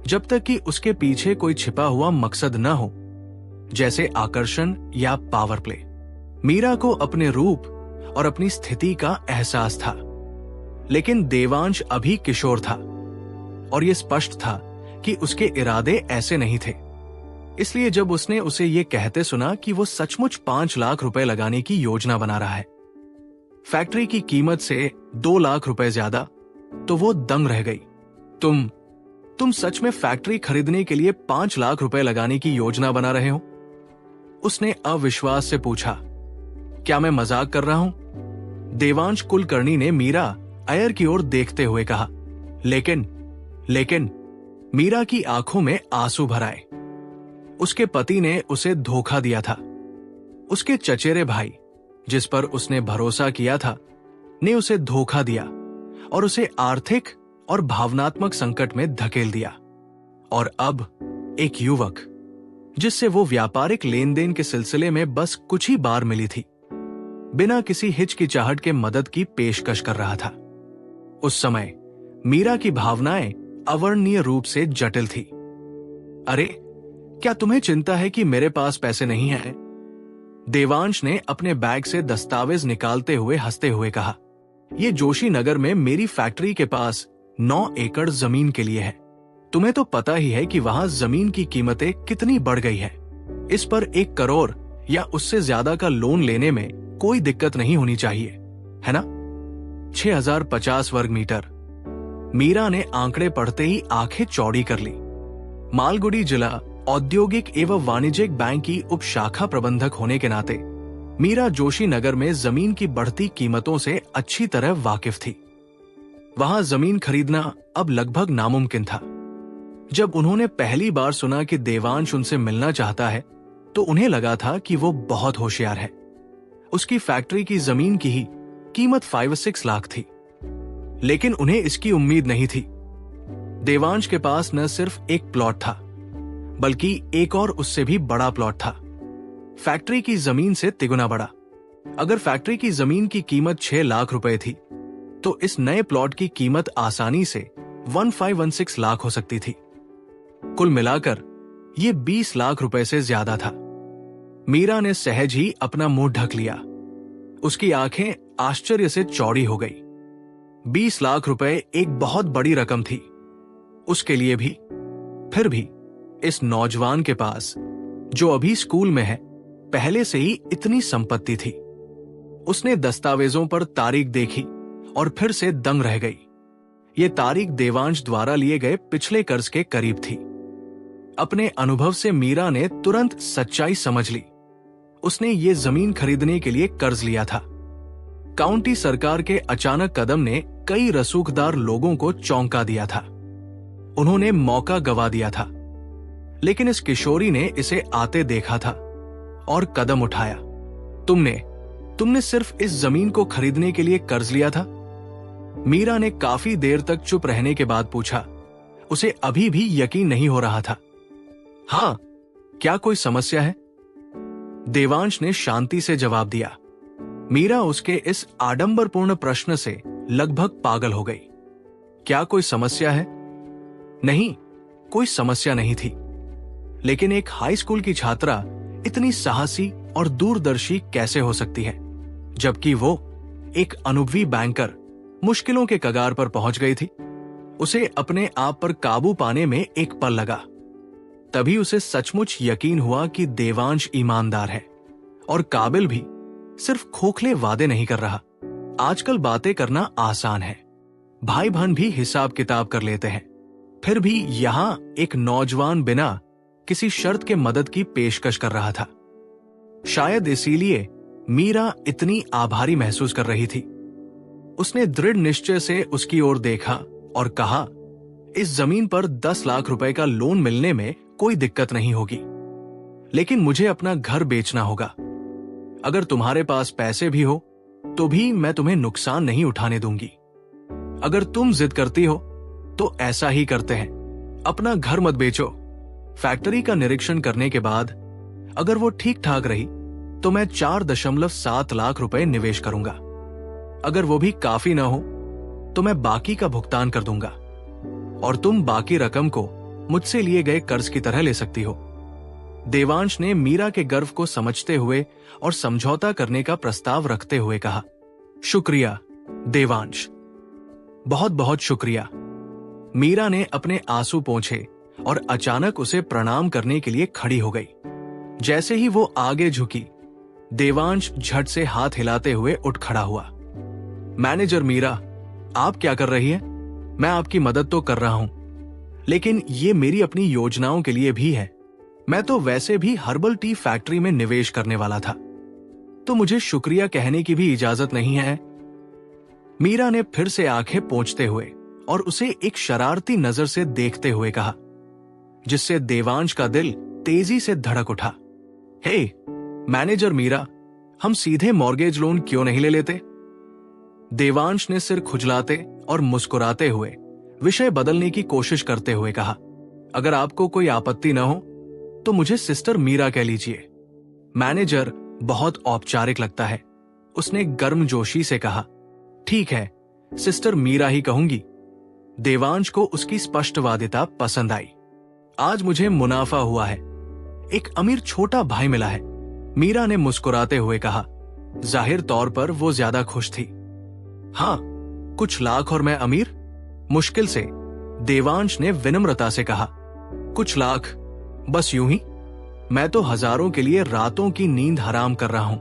जब तक कि उसके पीछे कोई छिपा हुआ मकसद न हो, जैसे आकर्षण या पावर प्ले। मीरा को अपने रूप और अपनी स्थिति का एहसास था, लेकिन देवांश अभी किशोर था और यह स्पष्ट था कि उसके इरादे ऐसे नहीं थे। इसलिए जब उसने उसे ये कहते सुना कि वो सचमुच 5 लाख रुपए लगाने की योजना बना रहा है, फैक्ट्री की कीमत से 2 लाख रुपए ज्यादा, तो वो दंग रह गई। तुम सच में फैक्ट्री खरीदने के लिए 5 लाख रुपए लगाने की योजना बना रहे हो? उसने अविश्वास से पूछा। क्या मैं मजाक कर रहा हूं? देवांश कुलकर्णी ने मीरा अयर की ओर देखते हुए कहा। लेकिन मीरा की आंखों में आंसू भर आए। उसके पति ने उसे धोखा दिया था। उसके चचेरे भाई, जिस पर उसने भरोसा किया था, ने उसे धोखा दिया और उसे आर्थिक और भावनात्मक संकट में धकेल दिया। और अब एक युवक, जिससे वो व्यापारिक लेन देन के सिलसिले में बस कुछ ही बार मिली थी, बिना किसी हिचकिचाहट के मदद की पेशकश कर रहा था। उस समय मीरा की भावनाएं अवर्णनीय रूप से जटिल थी। अरे, क्या तुम्हें चिंता है कि मेरे पास पैसे नहीं हैं? देवांश ने अपने बैग से दस्तावेज निकालते हुए हंसते हुए कहा। यह जोशी नगर में मेरी फैक्ट्री के पास 9 एकड़ जमीन के लिए है। तुम्हें तो पता ही है कि वहां जमीन की कीमतें कितनी बढ़ गई है। इस पर 1 करोड़ या उससे ज्यादा का लोन लेने में कोई दिक्कत नहीं होनी चाहिए, है ना? 6050 वर्ग मीटर। मीरा ने आंकड़े पढ़ते ही आंखें चौड़ी कर ली। मालगुडी जिला औद्योगिक एवं वाणिज्यिक बैंक की उप शाखा प्रबंधक होने के नाते मीरा जोशी नगर में जमीन की बढ़ती कीमतों से अच्छी तरह वाकिफ थी। वहां जमीन खरीदना अब लगभग नामुमकिन था। जब उन्होंने पहली बार सुना कि देवांश उनसे मिलना चाहता है, तो उन्हें लगा था कि वो बहुत होशियार है। उसकी फैक्ट्री की जमीन की ही कीमत 5-6 लाख थी, लेकिन उन्हें इसकी उम्मीद नहीं थी। देवांश के पास न सिर्फ एक प्लॉट था, बल्कि एक और उससे भी बड़ा प्लॉट था, फैक्ट्री की जमीन से तिगुना बड़ा। अगर फैक्ट्री की जमीन की कीमत 6 लाख रुपए थी, तो इस नए प्लॉट की कीमत आसानी से 1516 लाख हो सकती थी। कुल मिलाकर ये 20 लाख रुपए से ज्यादा था। मीरा ने सहज ही अपना मुंह ढक लिया। उसकी आंखें आश्चर्य से चौड़ी हो गई। 20 लाख रुपए एक बहुत बड़ी रकम थी उसके लिए भी। फिर भी इस नौजवान के पास, जो अभी स्कूल में है, पहले से ही इतनी संपत्ति थी। उसने दस्तावेजों पर तारीख देखी और फिर से दंग रह गई। ये तारीख देवांश द्वारा लिए गए पिछले कर्ज के करीब थी। अपने अनुभव से मीरा ने तुरंत सच्चाई समझ ली। उसने ये जमीन खरीदने के लिए कर्ज लिया था। काउंटी सरकार के अचानक कदम ने कई रसूखदार लोगों को चौंका दिया था। उन्होंने मौका गवा दिया था, लेकिन इस किशोरी ने इसे आते देखा था और कदम उठाया। तुमने सिर्फ इस जमीन को खरीदने के लिए कर्ज लिया था? मीरा ने काफी देर तक चुप रहने के बाद पूछा। उसे अभी भी यकीन नहीं हो रहा था। हाँ, क्या कोई समस्या है? देवांश ने शांति से जवाब दिया। मीरा उसके इस आडंबरपूर्ण प्रश्न से लगभग पागल हो गई। क्या कोई समस्या है? नहीं, कोई समस्या नहीं थी। लेकिन एक हाई स्कूल की छात्रा इतनी साहसी और दूरदर्शी कैसे हो सकती है, जबकि वो एक अनुभवी बैंकर मुश्किलों के कगार पर पहुंच गई थी। उसे अपने आप पर काबू पाने में एक पल लगा। तभी उसे सचमुच यकीन हुआ कि देवांश ईमानदार है और काबिल भी, सिर्फ खोखले वादे नहीं कर रहा। आजकल बातें करना आसान है, भाई बहन भी हिसाब किताब कर लेते हैं। फिर भी यहां एक नौजवान बिना किसी शर्त के मदद की पेशकश कर रहा था। शायद इसीलिए मीरा इतनी आभारी महसूस कर रही थी। उसने दृढ़ निश्चय से उसकी ओर देखा और कहा, इस जमीन पर 10 लाख रुपए का लोन मिलने में कोई दिक्कत नहीं होगी, लेकिन मुझे अपना घर बेचना होगा। अगर तुम्हारे पास पैसे भी हो तो भी मैं तुम्हें नुकसान नहीं उठाने दूंगी। अगर तुम जिद करती हो तो ऐसा ही करते हैं, अपना घर मत बेचो। फैक्ट्री का निरीक्षण करने के बाद अगर वो ठीक ठाक रही तो मैं 4.7 लाख रुपए निवेश करूंगा। अगर वो भी काफी ना हो तो मैं बाकी का भुगतान कर दूंगा और तुम बाकी रकम को मुझसे लिए गए कर्ज की तरह ले सकती हो। देवांश ने मीरा के गर्व को समझते हुए और समझौता करने का प्रस्ताव रखते हुए कहा, शुक्रिया देवांश, बहुत बहुत शुक्रिया। मीरा ने अपने आंसू पोंछे और अचानक उसे प्रणाम करने के लिए खड़ी हो गई। जैसे ही वो आगे झुकी, देवांश झट से हाथ हिलाते हुए उठ खड़ा हुआ। मैनेजर मीरा, आप क्या कर रही हैं? मैं आपकी मदद तो कर रहा हूं, लेकिन ये मेरी अपनी योजनाओं के लिए भी है। मैं तो वैसे भी हर्बल टी फैक्ट्री में निवेश करने वाला था, तो मुझे शुक्रिया कहने की भी इजाजत नहीं है। मीरा ने फिर से आंखें पोंछते हुए और उसे एक शरारती नजर से देखते हुए कहा, जिससे देवांश का दिल तेजी से धड़क उठा। हे मैनेजर मीरा, हम सीधे मॉर्गेज लोन क्यों नहीं ले लेते? देवांश ने सिर खुजलाते और मुस्कुराते हुए विषय बदलने की कोशिश करते हुए कहा, अगर आपको कोई आपत्ति न हो तो मुझे सिस्टर मीरा कह लीजिए। मैनेजर बहुत औपचारिक लगता है, उसने गर्मजोशी से कहा। ठीक है, सिस्टर मीरा ही कहूंगी। देवांश को उसकी स्पष्टवादिता पसंद आई। आज मुझे मुनाफा हुआ है, एक अमीर छोटा भाई मिला है, मीरा ने मुस्कुराते हुए कहा। जाहिर तौर पर वो ज्यादा खुश थी। हाँ, कुछ लाख और मैं अमीर? मुश्किल से देवांश ने विनम्रता से कहा। कुछ लाख? बस यूं ही? मैं तो हजारों के लिए रातों की नींद हराम कर रहा हूं।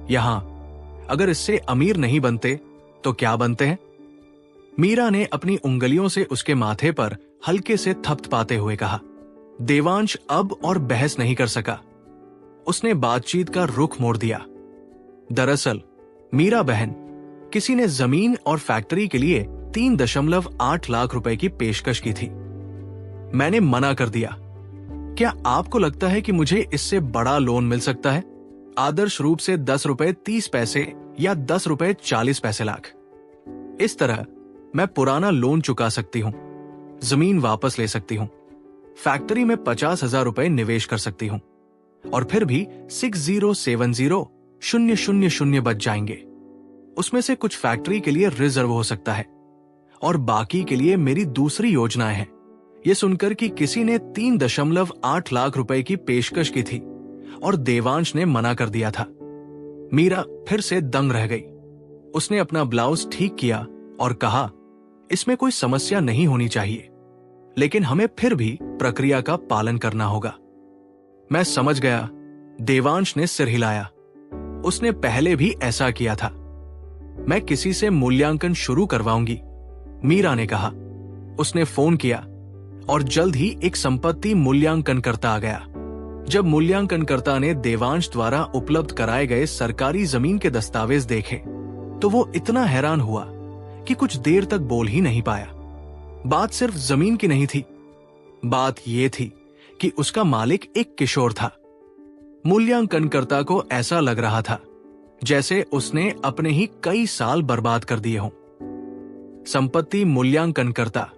यहां अगर इससे अमीर नहीं बनते तो क्या बनते हैं? मीरा ने अपनी उंगलियों से उसके माथे पर हल्के से थपथपाते हुए कहा। देवांश अब और बहस नहीं कर सका। उसने बातचीत का रुख मोड़ दिया। दरअसल मीरा बहन, किसी ने जमीन और फैक्ट्री के लिए 3.8 लाख रुपए की पेशकश की थी। मैंने मना कर दिया। क्या आपको लगता है कि मुझे इससे बड़ा लोन मिल सकता है? आदर्श रूप से 10 रुपए 30 पैसे या 10 रुपए 40 पैसे लाख। इस तरह मैं पुराना लोन चुका सकती हूं, जमीन वापस ले सकती हूं, फैक्ट्री में 50,000 रुपए निवेश कर सकती हूं और फिर भी 6070,000 बच जाएंगे। उसमें से कुछ फैक्ट्री के लिए रिजर्व हो सकता है और बाकी के लिए मेरी दूसरी योजनाएं हैं। ये सुनकर कि किसी ने 3.8 लाख रुपए की पेशकश की थी और देवांश ने मना कर दिया था, मीरा फिर से दंग रह गई। उसने अपना ब्लाउज ठीक किया और कहा, इसमें कोई समस्या नहीं होनी चाहिए, लेकिन हमें फिर भी प्रक्रिया का पालन करना होगा। मैं समझ गया, देवांश ने सिर हिलाया। उसने पहले भी ऐसा किया था। मैं किसी से मूल्यांकन शुरू करवाऊंगी, मीरा ने कहा। उसने फोन किया और जल्द ही एक संपत्ति मूल्यांकनकर्ता आ गया। जब मूल्यांकनकर्ता ने देवांश द्वारा उपलब्ध कराए गए सरकारी जमीन के दस्तावेज देखे तो वो इतना हैरान हुआ कि कुछ देर तक बोल ही नहीं पाया। बात सिर्फ जमीन की नहीं थी, बात यह थी कि उसका मालिक एक किशोर था। मूल्यांकनकर्ता को ऐसा लग रहा था जैसे उसने अपने ही कई साल बर्बाद कर दिए हों। संपत्ति मूल्यांकनकर्ता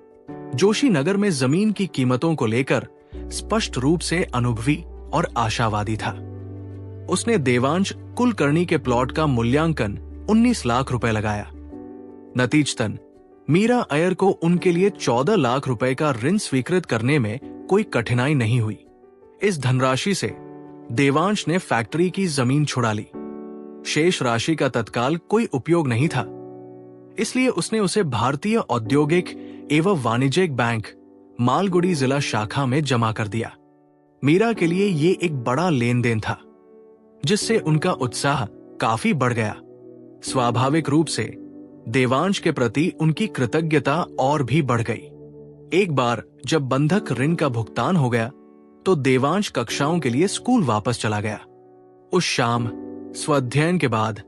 जोशी नगर में जमीन की कीमतों को लेकर स्पष्ट रूप से अनुभवी और आशावादी था। उसने देवांश कुलकर्णी के प्लॉट का मूल्यांकन 19 लाख रुपए लगाया। नतीजतन मीरा अय्यर को उनके लिए 14 लाख रुपए का ऋण स्वीकृत करने में कोई कठिनाई नहीं हुई। इस धनराशि से देवांश ने फैक्ट्री की जमीन छुड़ा ली। शेष राशि का तत्काल कोई उपयोग नहीं था, इसलिए उसने उसे भारतीय औद्योगिक एवं वाणिज्यिक बैंक मालगुडी जिला शाखा में जमा कर दिया। मीरा के लिए ये एक बड़ा लेन देन था, जिससे उनका उत्साह काफी बढ़ गया। स्वाभाविक रूप से देवांश के प्रति उनकी कृतज्ञता और भी बढ़ गई। एक बार जब बंधक ऋण का भुगतान हो गया तो देवांश कक्षाओं के लिए स्कूल वापस चला गया। उस शाम स्वाध्ययन के बाद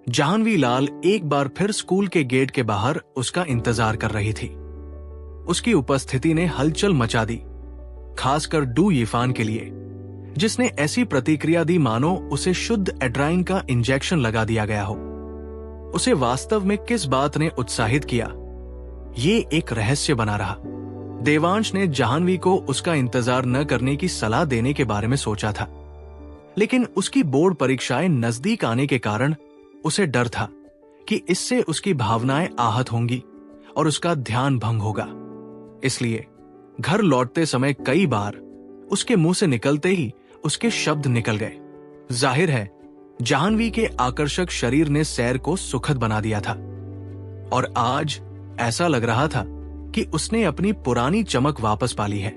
जाह्नवी लाल एक बार फिर स्कूल के गेट के बाहर उसका इंतजार कर रही थी। उसकी उपस्थिति ने हलचल मचा दी, खासकर डू यीफान के लिए, जिसने ऐसी प्रतिक्रिया दी मानो उसे शुद्ध एड्राइन का इंजेक्शन लगा दिया गया हो। उसे वास्तव में किस बात ने उत्साहित किया, ये एक रहस्य बना रहा। देवांश ने जाह्नवी को उसका इंतजार न करने की सलाह देने के बारे में सोचा था, लेकिन उसकी बोर्ड परीक्षाएं नजदीक आने के कारण उसे डर था कि इससे उसकी भावनाएं आहत होंगी और उसका ध्यान भंग होगा। इसलिए घर लौटते समय कई बार उसके मुंह से निकलते ही उसके शब्द निकल गए। जाहिर है जाह्नवी के आकर्षक शरीर ने सैर को सुखद बना दिया था और आज ऐसा लग रहा था कि उसने अपनी पुरानी चमक वापस पा ली है।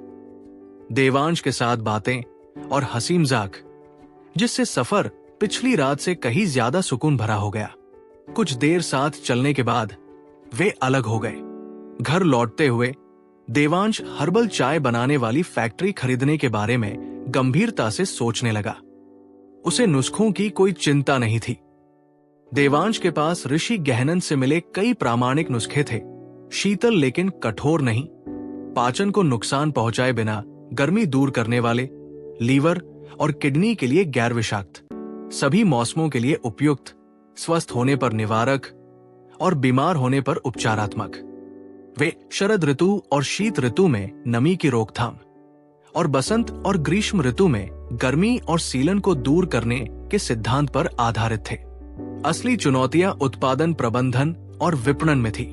देवांश के साथ बातें और हंसी मजाक, जिससे सफर पिछली रात से कहीं ज्यादा सुकून भरा हो गया। कुछ देर साथ चलने के बाद वे अलग हो गए। घर लौटते हुए देवांश हर्बल चाय बनाने वाली फैक्ट्री खरीदने के बारे में गंभीरता से सोचने लगा। उसे नुस्खों की कोई चिंता नहीं थी। देवांश के पास ऋषि गहनन से मिले कई प्रामाणिक नुस्खे थे, शीतल लेकिन कठोर नहीं, पाचन को नुकसान पहुंचाए बिना गर्मी दूर करने वाले, लीवर और किडनी के लिए गैर विषाक्त, सभी मौसमों के लिए उपयुक्त, स्वस्थ होने पर निवारक और बीमार होने पर उपचारात्मक। वे शरद ऋतु और शीत ऋतु में नमी की रोकथाम और बसंत और ग्रीष्म ऋतु में गर्मी और सीलन को दूर करने के सिद्धांत पर आधारित थे। असली चुनौतियां उत्पादन प्रबंधन और विपणन में थी।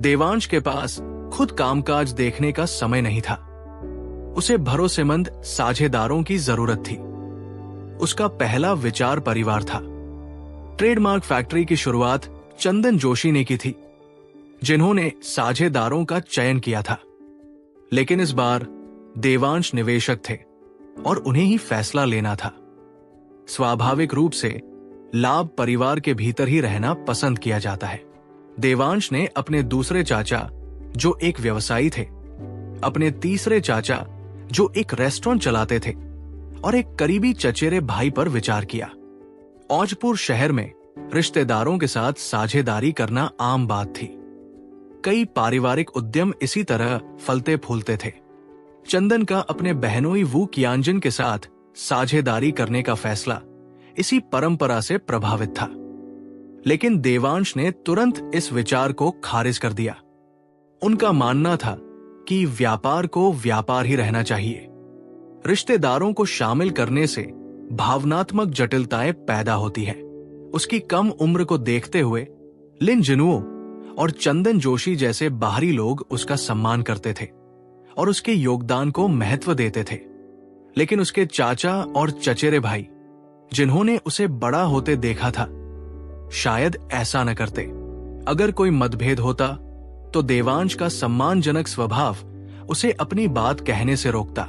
देवांश के पास खुद कामकाज देखने का समय नहीं था। उसे भरोसेमंद साझेदारों की जरूरत थी। उसका पहला विचार परिवार था। ट्रेडमार्क फैक्ट्री की शुरुआत चंदन जोशी ने की थी, जिन्होंने साझेदारों का चयन किया था। लेकिन इस बार देवांश निवेशक थे और उन्हें ही फैसला लेना था। स्वाभाविक रूप से लाभ परिवार के भीतर ही रहना पसंद किया जाता है। देवांश ने अपने दूसरे चाचा, जो एक व्यवसायी थे, अपने तीसरे चाचा, जो एक रेस्टोरेंट चलाते थे, और एक करीबी चचेरे भाई पर विचार किया। औजपुर शहर में रिश्तेदारों के साथ साझेदारी करना आम बात थी। कई पारिवारिक उद्यम इसी तरह फलते फूलते थे। चंदन का अपने बहनोई वू कियांजन के साथ साझेदारी करने का फैसला इसी परंपरा से प्रभावित था। लेकिन देवांश ने तुरंत इस विचार को खारिज कर दिया। उनका मानना था कि व्यापार को व्यापार ही रहना चाहिए। रिश्तेदारों को शामिल करने से भावनात्मक जटिलताएं पैदा होती है। उसकी कम उम्र को देखते हुए लिन जिनुओ और चंदन जोशी जैसे बाहरी लोग उसका सम्मान करते थे और उसके योगदान को महत्व देते थे। लेकिन उसके चाचा और चचेरे भाई, जिन्होंने उसे बड़ा होते देखा था, शायद ऐसा न करते। अगर कोई मतभेद होता तो देवांश का सम्मानजनक स्वभाव उसे अपनी बात कहने से रोकता।